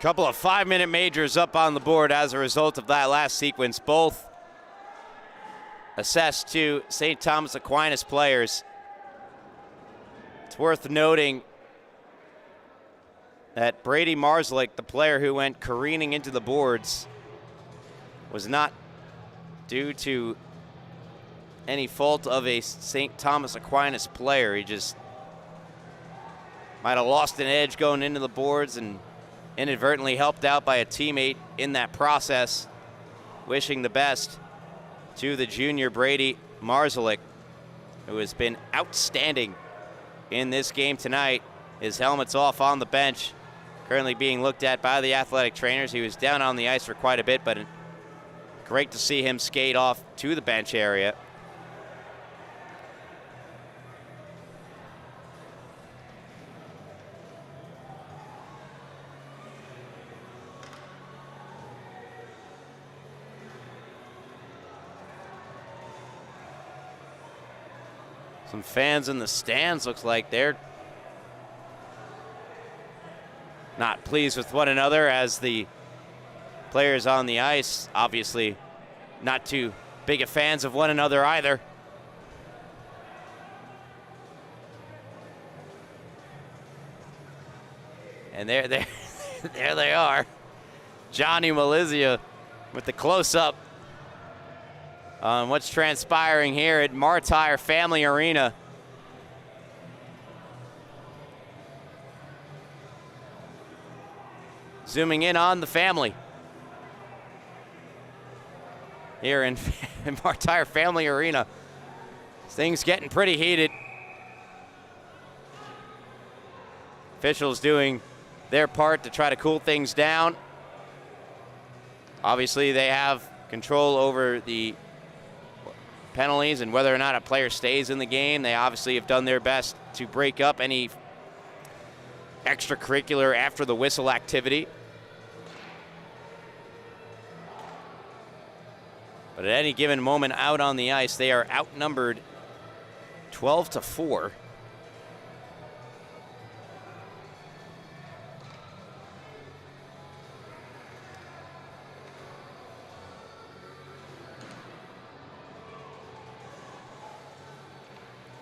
A: Couple of 5-minute majors up on the board as a result of that last sequence, both assessed to St. Thomas Aquinas players. It's worth noting that Brady Marzlick, the player who went careening into the boards, was not due to any fault of a St. Thomas Aquinas player. He just might have lost an edge going into the boards and inadvertently helped out by a teammate in that process. Wishing the best to the junior Brady Marzlick, who has been outstanding in this game tonight. His helmet's off on the bench, currently being looked at by the athletic trainers. He was down on the ice for quite a bit, but great to see him skate off to the bench area. Some fans in the stands, looks like they're not pleased with one another, as the players on the ice obviously not too big of fans of one another either. And there they are. Johnny Malizia with the close-up on what's transpiring here at Martire Family Arena. Zooming in on the family here in Martire Family Arena. Things getting pretty heated. Officials doing their part to try to cool things down. Obviously, they have control over the penalties and whether or not a player stays in the game. They obviously have done their best to break up any extracurricular after the whistle activity. But at any given moment out on the ice, they are outnumbered 12-4.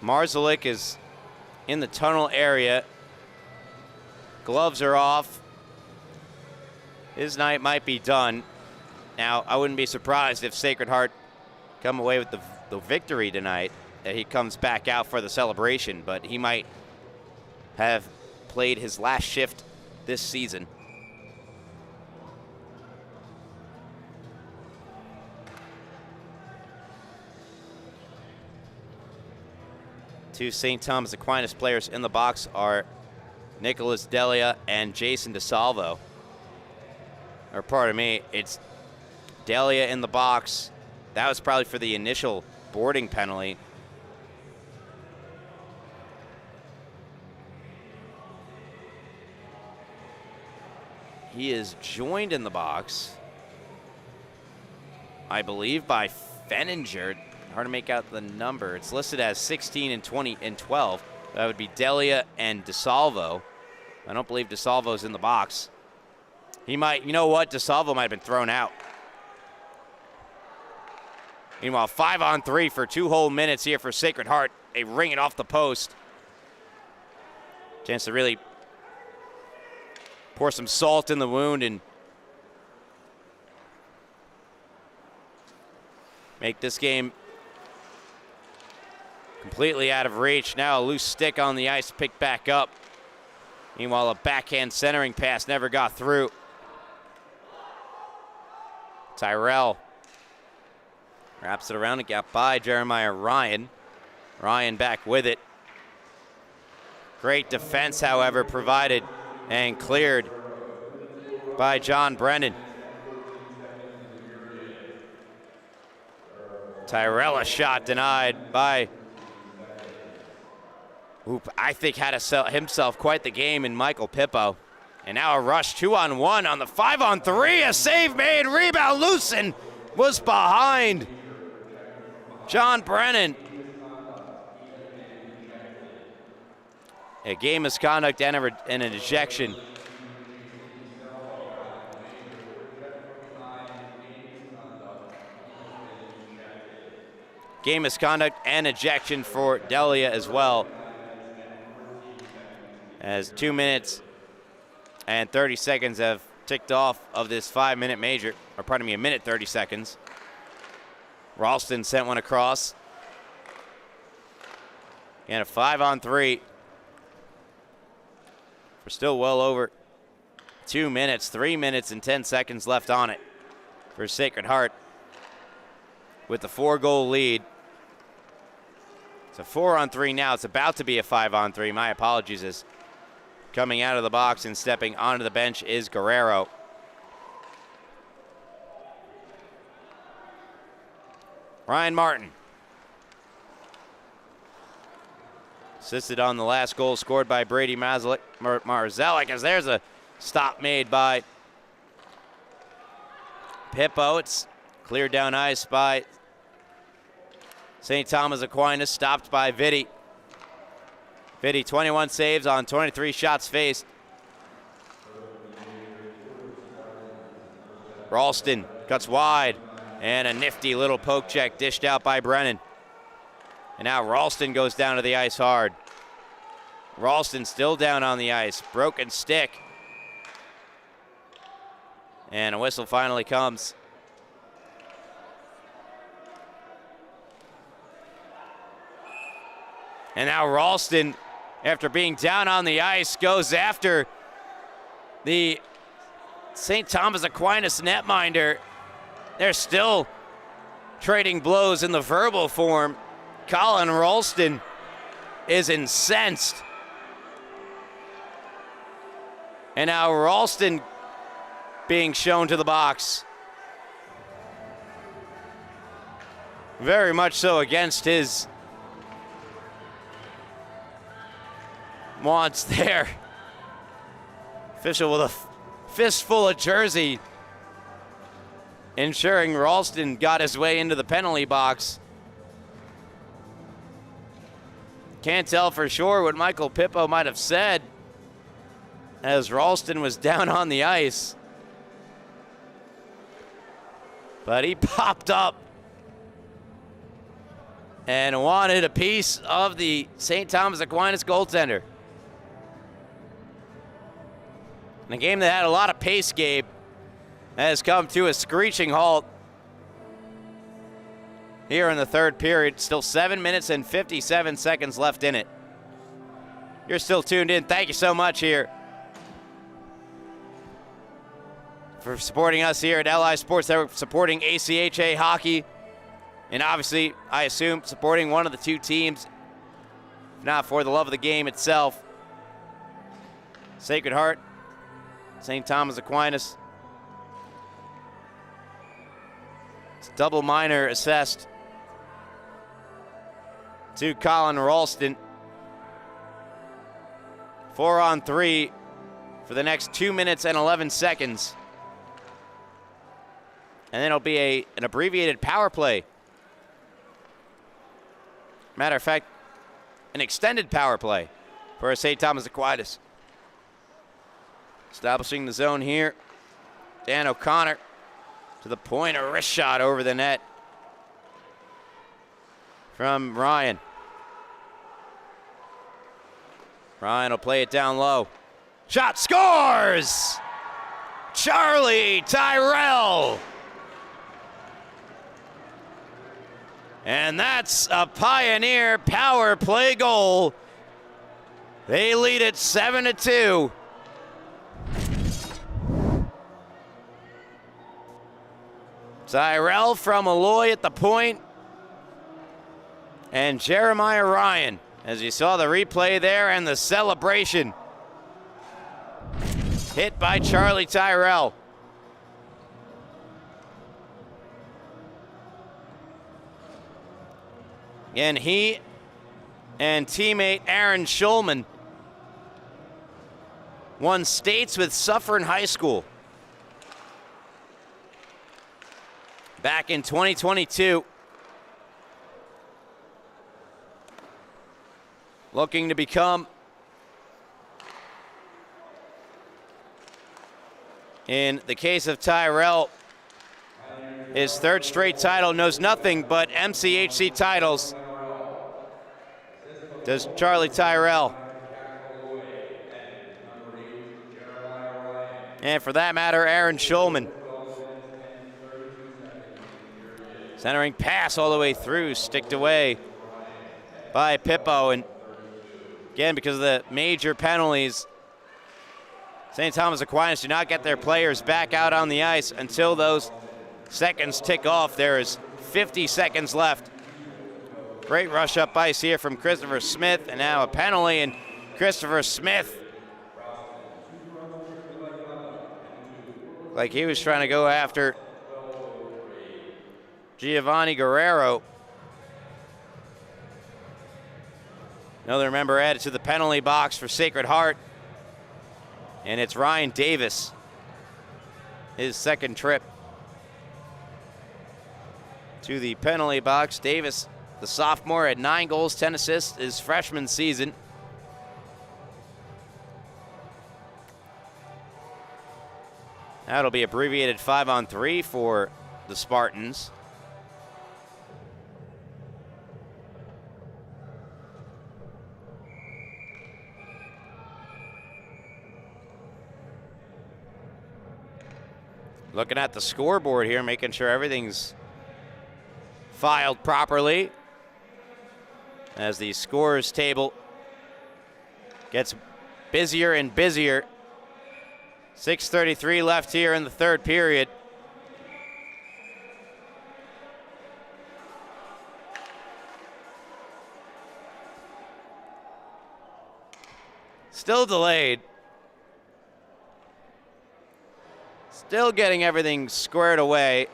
A: Marzlick is in the tunnel area. Gloves are off. His night might be done. Now, I wouldn't be surprised if Sacred Heart come away with the victory tonight, that he comes back out for the celebration, but he might have played his last shift this season. Two St. Thomas Aquinas players in the box are Nicholas Delia and Jason DeSalvo. Or pardon me, it's Delia in the box. That was probably for the initial boarding penalty. He is joined in the box, I believe, by Fenninger. Hard to make out the number. It's listed as 16 and 20 and 12. That would be Delia and DeSalvo. I don't believe DeSalvo's in the box. He might, you know what? DeSalvo might have been thrown out. Meanwhile, 5-on-3 for 2 whole minutes here for Sacred Heart. They ring it off the post. Chance to really pour some salt in the wound and make this game completely out of reach. Now a loose stick on the ice picked back up. Meanwhile, a backhand centering pass never got through. Tyrell wraps it around and got by Jeremiah Ryan. Ryan back with it. Great defense, however, provided and cleared by John Brennan. Tyrell, a shot denied by who I think had himself quite the game in Michael Pippo. And now a rush 2-on-1 on the 5-on-3. A save made, rebound Loosen was behind John Brennan. A game misconduct and an ejection game misconduct and ejection for Delia as well. As 2 minutes and 30 seconds have ticked off of this 5-minute major, or pardon me, 1 minute 30 seconds. Ralston sent one across. And a 5-on-3. We're still well over 2 minutes, 3 minutes and 10 seconds left on it for Sacred Heart with the 4-goal lead. It's a 4-on-3 now. It's about to be a 5-on-3. My apologies. As coming out of the box and stepping onto the bench is Guerrero. Ryan Martin. Assisted on the last goal scored by Brady Marzellik, as there's a stop made by Pippo. It's cleared down ice by St. Thomas Aquinas, stopped by Vitti. Vitti, 21 saves on 23 shots faced. Ralston cuts wide, and a nifty little poke check dished out by Brennan. And now Ralston goes down to the ice hard. Ralston still down on the ice. Broken stick. And a whistle finally comes. And now Ralston, after being down on the ice, goes after the St. Thomas Aquinas netminder. They're still trading blows in the verbal form. Colin Ralston is incensed. And now Ralston being shown to the box. Very much so against his wants there. Official with a fistful of jersey, ensuring Ralston got his way into the penalty box. Can't tell for sure what Michael Pippo might have said as Ralston was down on the ice. But he popped up and wanted a piece of the St. Thomas Aquinas goaltender. In a game that had a lot of pace, Gabe, has come to a screeching halt here in the third period. Still 7 minutes and 57 seconds left in it. You're still tuned in. Thank you so much here for supporting us here at LI Sports Network, supporting ACHA hockey, and obviously, I assume, supporting one of the two teams, if not for the love of the game itself. Sacred Heart, St. Thomas Aquinas. It's double minor assessed to Colin Ralston. 4-on-3 for the next 2 minutes and 11 seconds. And then it'll be an abbreviated power play. Matter of fact, an extended power play for St. Thomas Aquinas. Establishing the zone here. Dan O'Connor to the point, a wrist shot over the net from Ryan. Ryan will play it down low. Shot, scores! Charlie Tyrell. And that's a Pioneer power play goal. They lead it 7-2. Tyrell from Alloy at the point. And Jeremiah Ryan, as you saw the replay there and the celebration. Hit by Charlie Tyrell. And he and teammate Aaron Schulman won states with Suffern High School back in 2022. Looking to become, in the case of Tyrell, his third straight title, knows nothing but MCHC titles. Does Charlie Tyrell. And for that matter, Aaron Schulman. Centering pass all the way through, sticked away by Pippo. And again, because of the major penalties, St. Thomas Aquinas do not get their players back out on the ice until those seconds tick off. There is 50 seconds left. Great rush up ice here from Christopher Smith, and now a penalty, and Christopher Smith, like he was trying to go after Giovanni Guerrero. Another member added to the penalty box for Sacred Heart, and it's Ryan Davis, his second trip to the penalty box. Davis, the sophomore, had 9 goals, 10 assists his freshman season. That'll be abbreviated 5-on-3 for the Spartans. Looking at the scoreboard here, making sure everything's filed properly as the scores table gets busier and busier. 6:33 left here in the third period. Still delayed. Still getting everything squared away.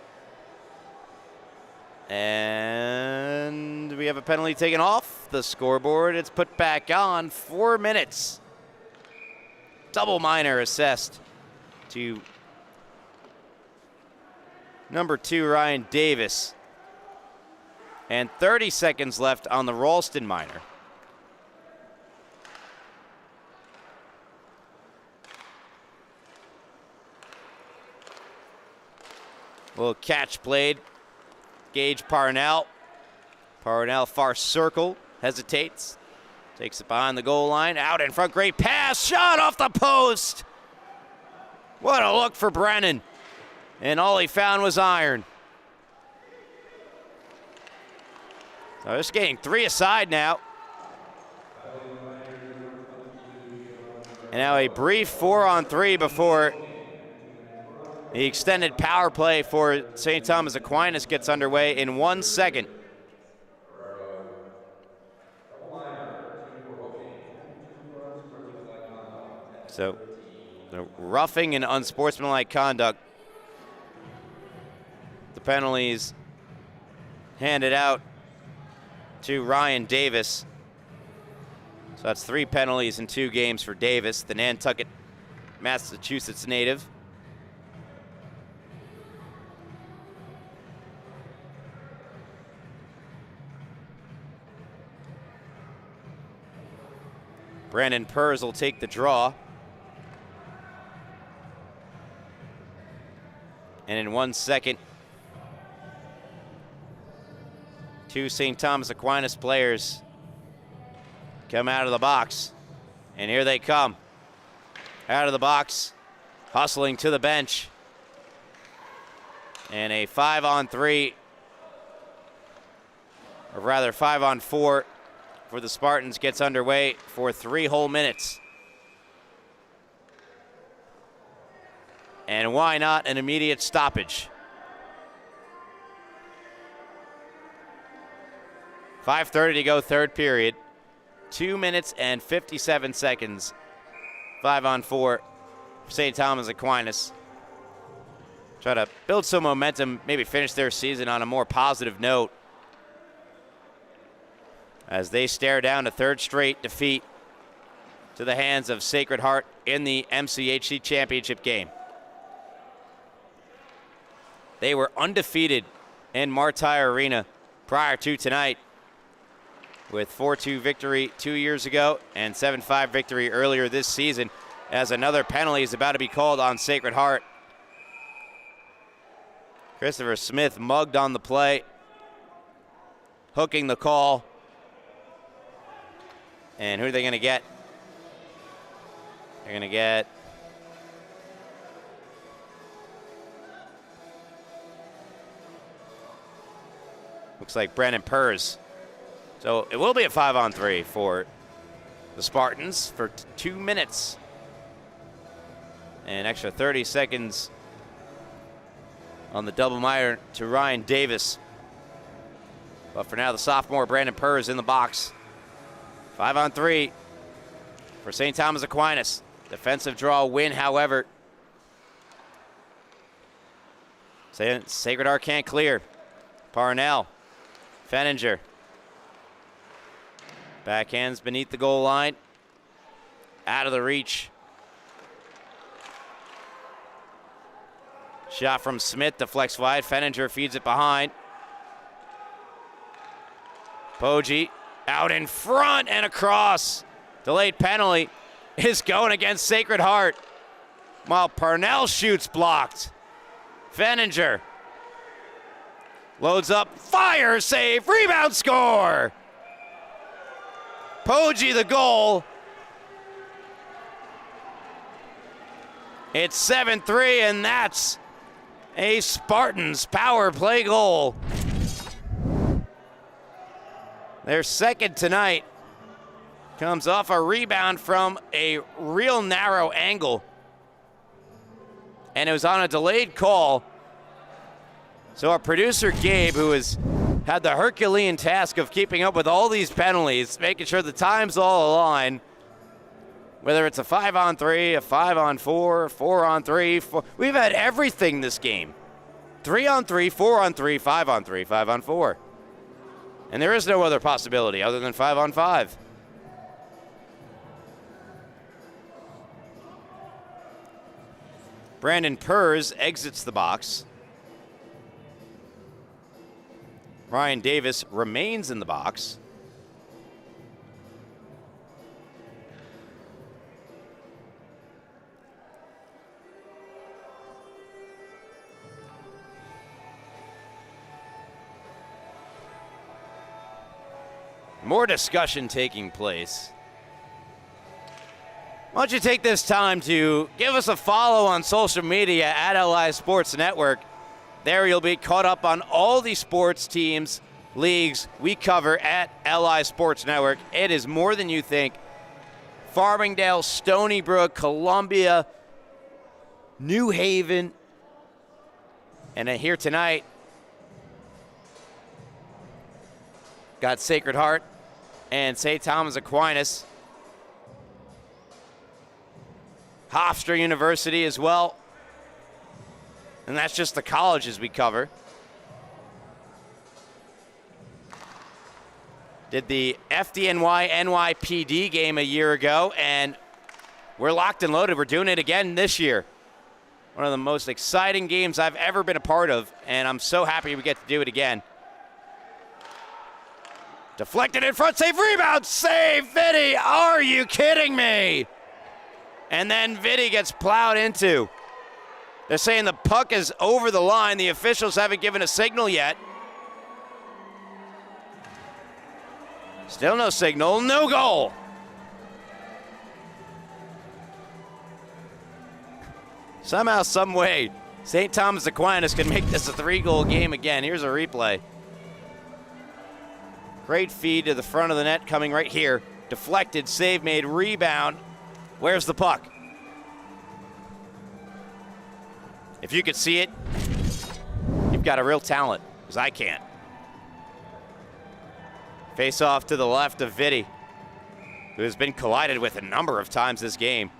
A: And we have a penalty taken off the scoreboard. It's put back on. 4 minutes. Double minor assessed to number 2, Ryan Davis. And 30 seconds left on the Ralston minor. Little catch played. Gage Parnell. Parnell far circle. Hesitates. Takes it behind the goal line. Out in front. Great pass. Shot off the post. What a look for Brennan. And all he found was iron. So just getting 3 aside now. And now a brief 4-on-3 before the extended power play for St. Thomas Aquinas gets underway in 1 second. So the roughing and unsportsmanlike conduct, the penalties handed out to Ryan Davis. So that's 3 penalties in 2 games for Davis, the Nantucket, Massachusetts native. Brandon Purz will take the draw. And in 1 second, 2 St. Thomas Aquinas players come out of the box. And here they come. Out of the box, hustling to the bench. And a 5-on-3, or rather 5-on-4 for the Spartans gets underway for 3 whole minutes. And why not an immediate stoppage? 5:30 to go, third period. 2 minutes and 57 seconds. 5-on-4 for St. Thomas Aquinas. Try to build some momentum, maybe finish their season on a more positive note as they stare down a 3rd straight defeat to the hands of Sacred Heart in the MCHC championship game. They were undefeated in Martai Arena prior to tonight, with 4-2 victory 2 years ago and 7-5 victory earlier this season, as another penalty is about to be called on Sacred Heart. Christopher Smith mugged on the play, hooking the call. And who are they going to get? They're going to get looks like Brandon Purz. So it will be a 5-on-3 for the Spartans for 2 minutes. And extra 30 seconds on the double minor to Ryan Davis. But for now, the sophomore Brandon Purz in the box. 5-on-3 for St. Thomas Aquinas. Defensive draw win, however. Sacred Heart can't clear. Parnell. Fenninger. Backhands beneath the goal line. Out of the reach. Shot from Smith, deflects wide. Fenninger feeds it behind. Poggi out in front and across. Delayed penalty is going against Sacred Heart. While Parnell shoots blocked. Fenninger loads up, fire, save, rebound, score. Poggi the goal. It's 7-3, and that's a Spartans power play goal. Their second tonight comes off a rebound from a real narrow angle. And it was on a delayed call. So our producer, Gabe, who has had the Herculean task of keeping up with all these penalties, making sure the times all align, whether it's a 5-on-3, a 5-on-4, 4-on-3, we've had everything this game. 3-on-3, 4-on-3, 5-on-3, 5-on-4. And there is no other possibility other than 5-on-5. Brandon Purz exits the box. Ryan Davis remains in the box. More discussion taking place. Why don't you take this time to give us a follow on social media at LI Sports Network. There you'll be caught up on all the sports teams, leagues we cover at LI Sports Network. It is more than you think. Farmingdale, Stony Brook, Columbia, New Haven, and then here tonight, got Sacred Heart and St. Thomas Aquinas. Hofstra University as well. And that's just the colleges we cover. Did the FDNY NYPD game a year ago, and we're locked and loaded. We're doing it again this year. One of the most exciting games I've ever been a part of, and I'm so happy we get to do it again. Deflected in front, save, rebound, save, Vitti, are you kidding me? And then Vitti gets plowed into. They're saying the puck is over the line. The officials haven't given a signal yet. Still no signal, no goal. Somehow, some way, St. Thomas Aquinas can make this a 3-goal game again. Here's a replay. Great feed to the front of the net coming right here. Deflected, save made, rebound. Where's the puck? If you could see it, you've got a real talent, because I can't. Face off to the left of Vitti, who has been collided with a number of times this game.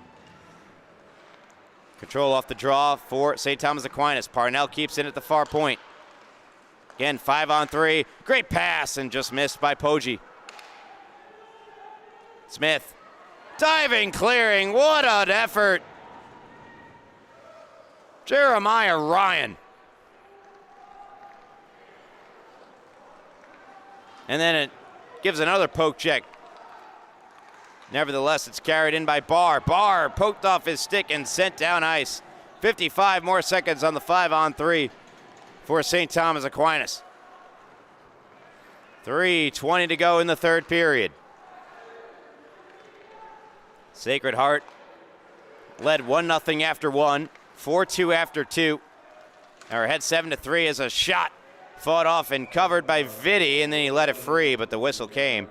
A: Control off the draw for St. Thomas Aquinas. Parnell keeps it at the far point. Again, 5-on-3. Great pass, and just missed by Poggi. Smith. Diving, clearing. What an effort. Jeremiah Ryan. And then it gives another poke check. Nevertheless, it's carried in by Barr. Barr poked off his stick and sent down ice. 55 more seconds on the 5-on-3. for St. Thomas Aquinas. 3:20 to go in the third period. Sacred Heart led 1-0 after 1, 4-2 after 2. Or ahead 7-3 as a shot fought off and covered by Vitti, and then he let it free, but the whistle came.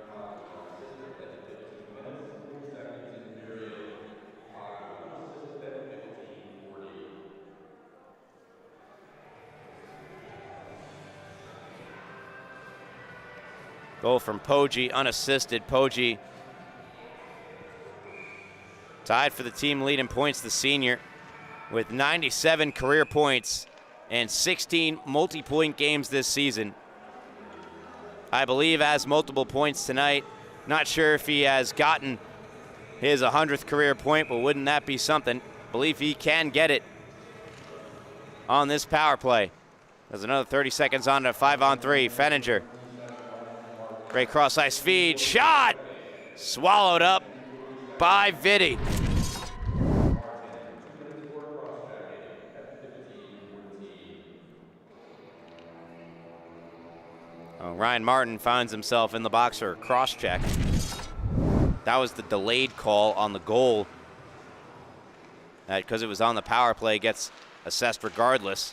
A: Goal from Poggi, unassisted. Poggi tied for the team lead in points, the senior, with 97 career points and 16 multi-point games this season. I believe has multiple points tonight. Not sure if he has gotten his 100th career point, but wouldn't that be something? Believe he can get it on this power play. There's another 30 seconds on to 5-on-3. Fenninger. Great cross-ice feed. Shot! Swallowed up by Vitti. Ryan Martin finds himself in the box for a cross-check. That was the delayed call on the goal. That, because it was on the power play, gets assessed regardless.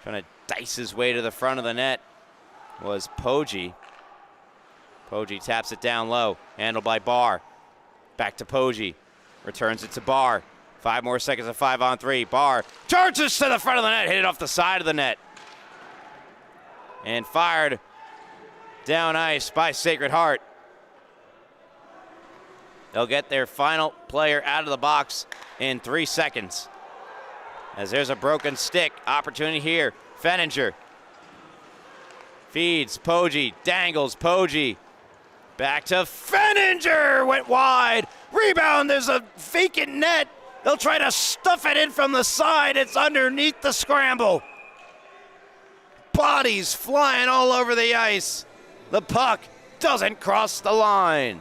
A: Trying to dice his way to the front of the net was Poggi. Poggi taps it down low. Handled by Barr. Back to Poggi. Returns it to Barr. 5 more seconds of 5-on-3. Barr charges to the front of the net. Hit it off the side of the net. And fired down ice by Sacred Heart. They'll get their final player out of the box in 3 seconds. As there's a broken stick. Opportunity here. Fenninger feeds Poggi. Dangles Poggi. Back to Fenninger. Went wide. Rebound. There's a vacant net. They'll try to stuff it in from the side. It's underneath the scramble. Bodies flying all over the ice. The puck doesn't cross the line.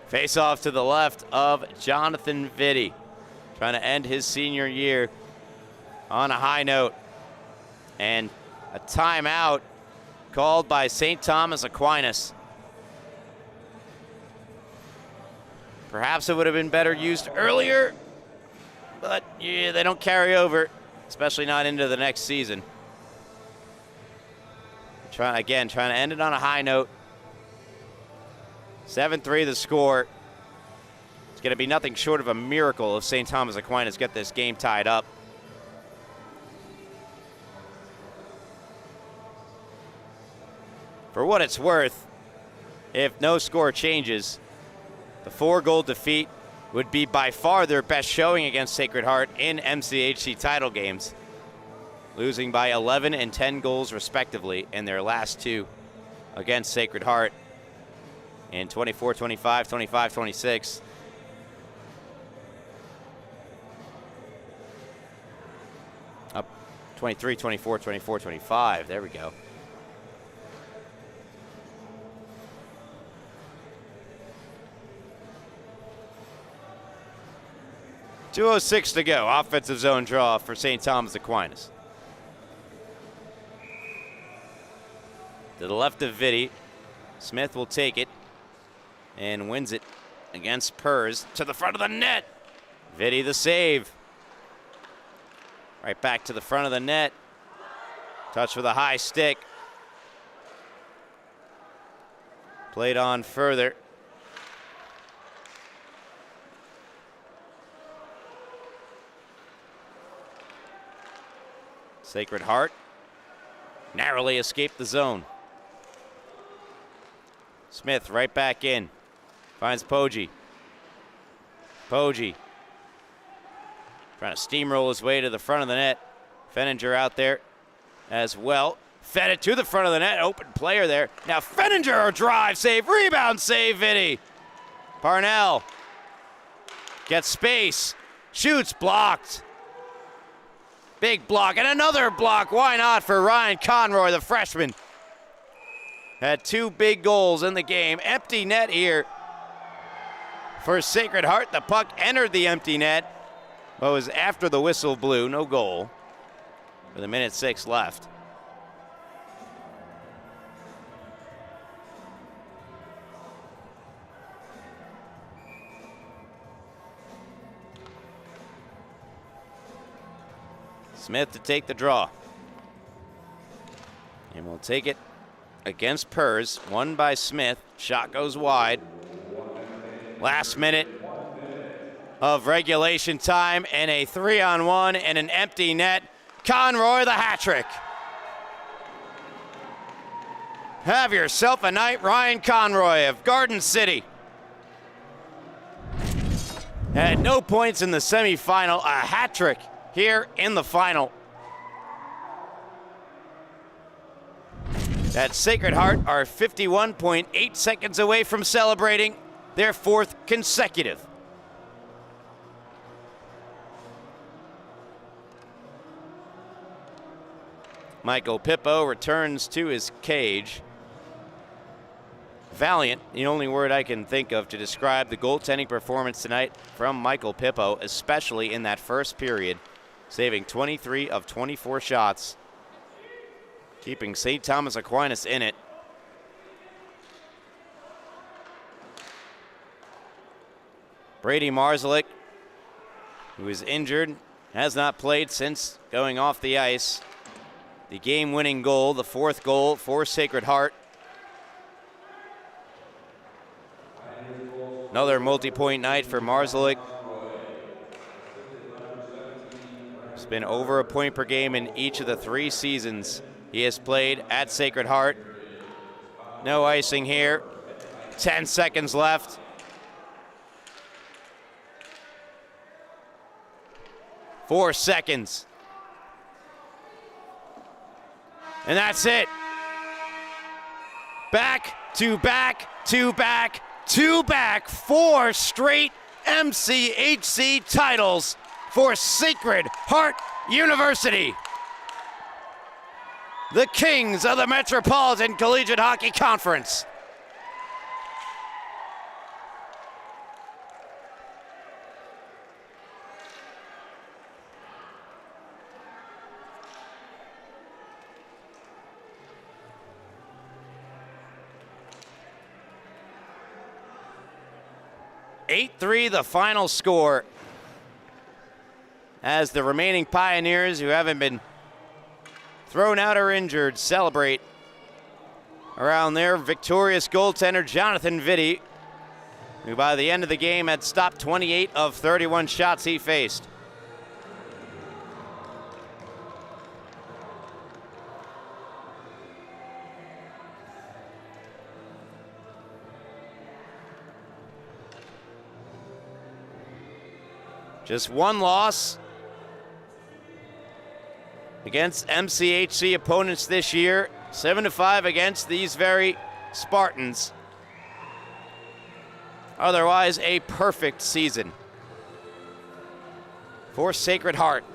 A: Face off to the left of Jonathan Vitti, trying to end his senior year on a high note. And a timeout called by St. Thomas Aquinas. Perhaps it would have been better used earlier, but yeah, they don't carry over, especially not into the next season. Trying to end it on a high note. 7-3 the score. It's going to be nothing short of a miracle if St. Thomas Aquinas get this game tied up. For what it's worth, if no score changes, the 4-goal defeat would be by far their best showing against Sacred Heart in MCHC title games, losing by 11 and 10 goals respectively in their last 2 against Sacred Heart in 24-25, 25-26. Up 23-24, 24-25. There we go. .206 to go. Offensive zone draw for St. Thomas Aquinas. To the left of Vitti. Smith will take it and wins it against Purs to the front of the net. Vitti the save. Right back to the front of the net. Touch with a high stick. Played on further. Sacred Heart narrowly escaped the zone. Smith right back in. Finds Poggi. Poggi trying to steamroll his way to the front of the net. Fenninger out there as well. Fed it to the front of the net. Open player there. Now Fenninger, a drive save, rebound save, Vitti. Parnell gets space. Shoots, blocked. Big block and another block. Why not for Ryan Conroy, the freshman? Had 2 big goals in the game. Empty net here for Sacred Heart. The puck entered the empty net. But it was after the whistle blew. No goal with 1:06 left. Smith to take the draw. And we'll take it against Purs. Won by Smith. Shot goes wide. Last minute of regulation time and a 3-on-1 and an empty net. Conroy the hat trick. Have yourself a night, Ryan Conroy of Garden City. Had no points in the semifinal, a hat trick here in the final. That Sacred Heart are 51.8 seconds away from celebrating their 4th consecutive. Michael Pippo returns to his cage. Valiant, the only word I can think of to describe the goaltending performance tonight from Michael Pippo, especially in that first period, saving 23 of 24 shots, keeping St. Thomas Aquinas in it. Brady Marzlik, who is injured, has not played since going off the ice. The game-winning goal, the 4th goal for Sacred Heart. Another multi-point night for Marzlik. It's been over a point per game in each of the 3 seasons he has played at Sacred Heart. No icing here. 10 seconds left. Four seconds. And that's it. Back to back to back to back. 4 straight MCHC titles for Sacred Heart University. The Kings of the Metropolitan Collegiate Hockey Conference. (8-3) the final score, as the remaining Pioneers who haven't been thrown out or injured celebrate around their victorious goaltender Jonathan Vitti, who by the end of the game had stopped 28 of 31 shots he faced. Just one loss against MCHC opponents this year, 7-5 against these very Spartans. Otherwise, a perfect season for Sacred Heart.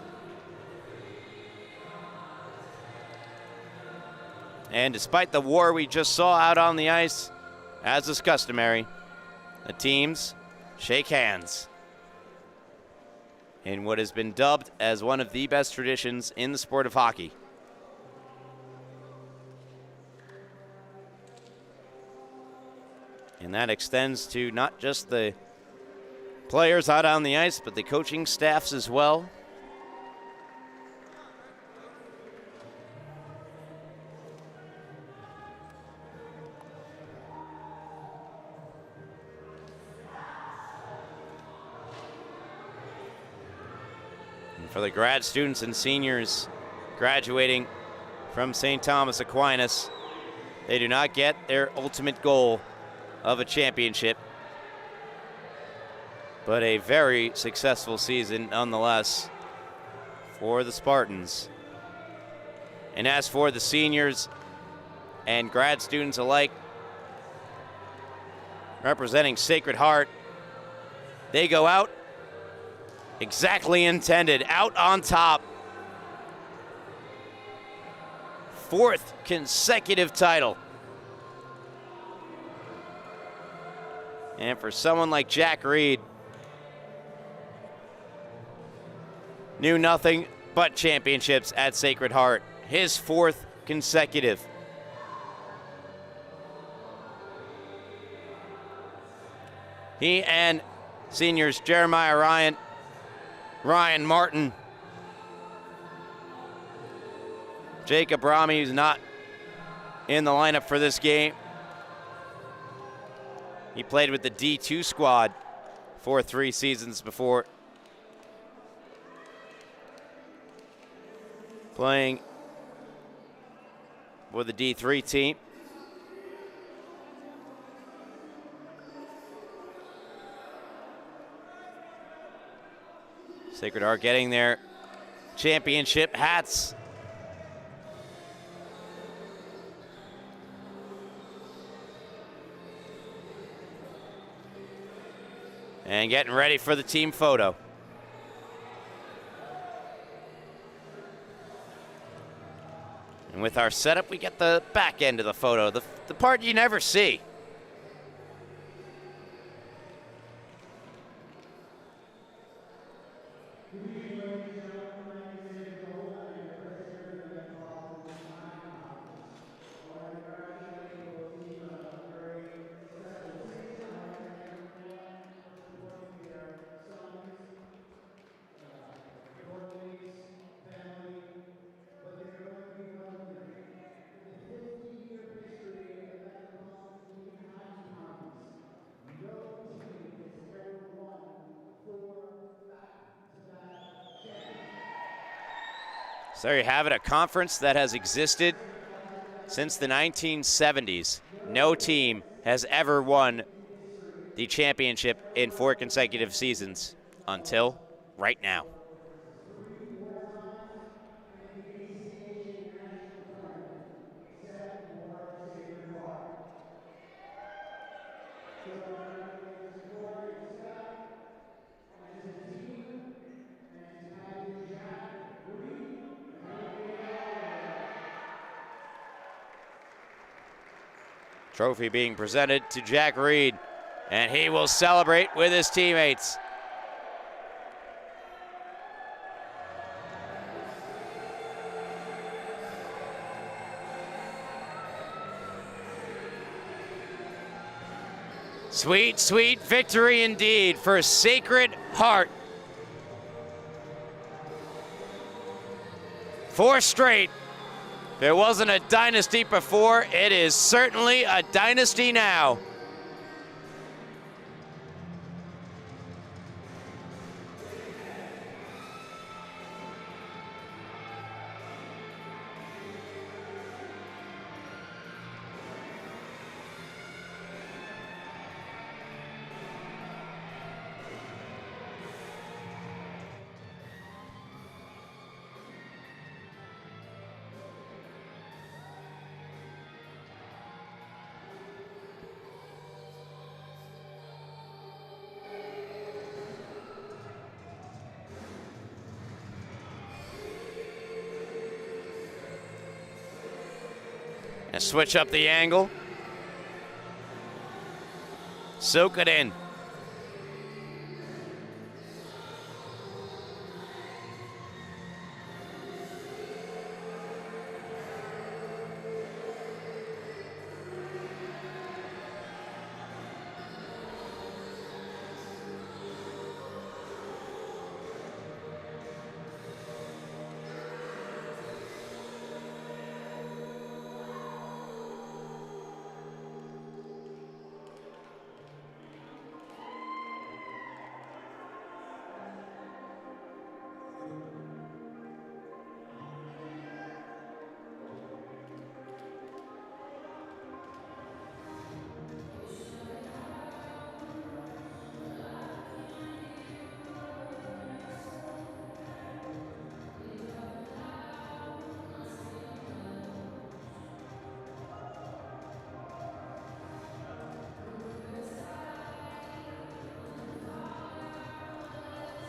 A: And despite the war we just saw out on the ice, as is customary, the teams shake hands in what has been dubbed as one of the best traditions in the sport of hockey. And that extends to not just the players out on the ice, but the coaching staffs as well. For the grad students and seniors graduating from St. Thomas Aquinas, they do not get their ultimate goal of a championship, but a very successful season nonetheless for the Spartans. And as for the seniors and grad students alike representing Sacred Heart, they go out exactly intended, out on top 4th consecutive title. And for someone like Jack Reed, knew nothing but championships at Sacred Heart. His 4th consecutive. He and seniors Jeremiah Ryan, Ryan Martin, Jacob Rami, who's not in the lineup for this game. He played with the D2 squad for 3 seasons before playing with the D3 team. Sacred Heart getting their championship hats. And getting ready for the team photo. And with our setup, we get the back end of the photo, the part you never see. So there you have it, a conference that has existed since the 1970s. No team has ever won the championship in 4 consecutive seasons until right now. Trophy being presented to Jack Reed, and he will celebrate with his teammates. Sweet, sweet victory indeed for Sacred Heart. 4 straight. There wasn't a dynasty before, it is certainly a dynasty now. And switch up the angle. Soak it in.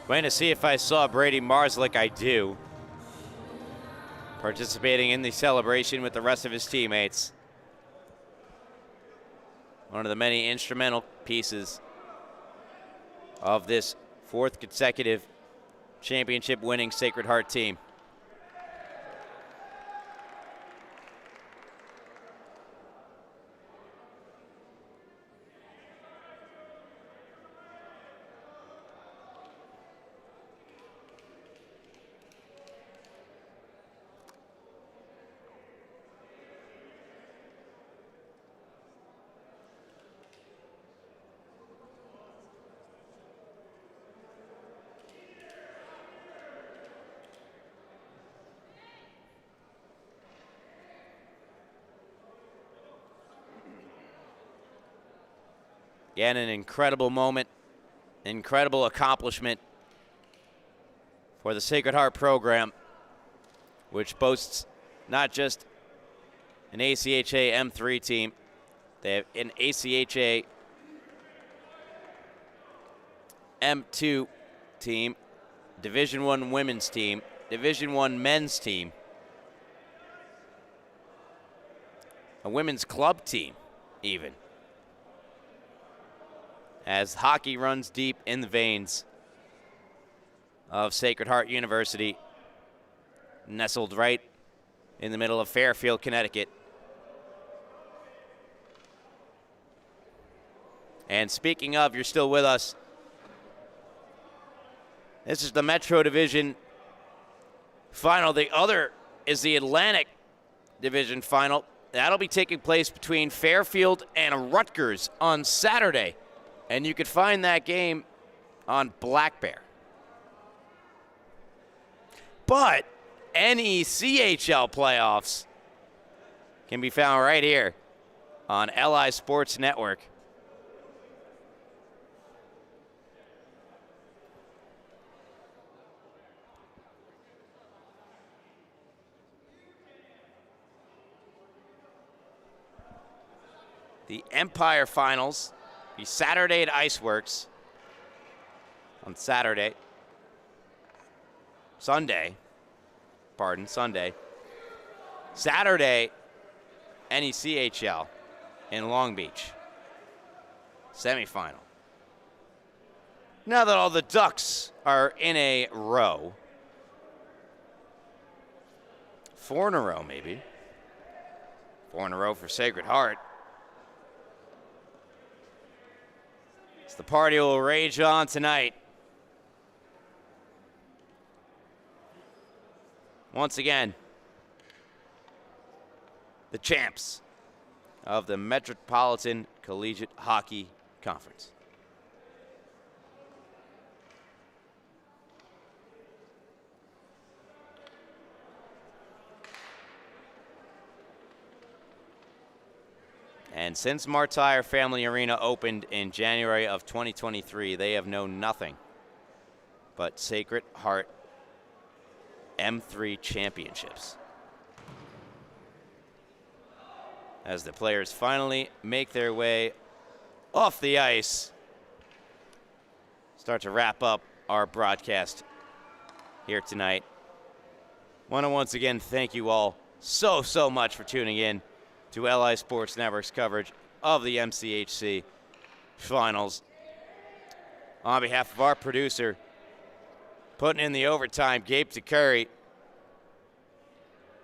A: Going to see if I saw Brady Marslick. I do. participating in the celebration with the rest of his teammates. One of the many instrumental pieces of this 4th consecutive championship-winning Sacred Heart team. Again, an incredible moment, incredible accomplishment for the Sacred Heart program, which boasts not just an ACHA M3 team, they have an ACHA M2 team, Division I women's team, Division I men's team, a women's club team even, as hockey runs deep in the veins of Sacred Heart University, nestled right in the middle of Fairfield, Connecticut. And speaking of, you're still with us. This is the Metro Division final. The other is the Atlantic Division final. That'll be taking place between Fairfield and Rutgers on Saturday. And you can find that game on Black Bear. But NECHL playoffs can be found right here on LI Sports Network. The Empire Finals be Saturday at Iceworks on Sunday. Saturday, NECHL in Long Beach, semifinal. Now that all the Ducks are in a row, 4 in a row maybe, 4 in a row for Sacred Heart, the party will rage on tonight. Once again, the champs of the Metropolitan Collegiate Hockey Conference. And since Martire Family Arena opened in January of 2023, they have known nothing but Sacred Heart M3 championships. As the players finally make their way off the ice, start to wrap up our broadcast here tonight. Want to once again thank you all so much for tuning in to LI Sports Network's coverage of the MCHC Finals. On behalf of our producer, putting in the overtime, Gabe DeCurry,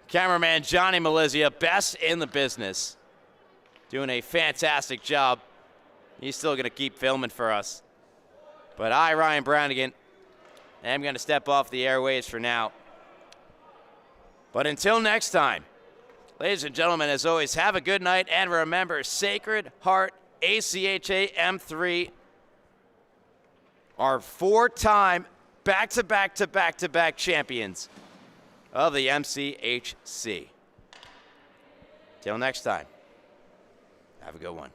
A: cameraman Johnny Malizia, best in the business, doing a fantastic job. He's still going to keep filming for us. But I, Ryan Brownigan, am going to step off the airwaves for now. But until next time, ladies and gentlemen, as always, have a good night, and remember, Sacred Heart ACHA M3 are 4-time back-to-back champions of the MCHC. Till next time, have a good one.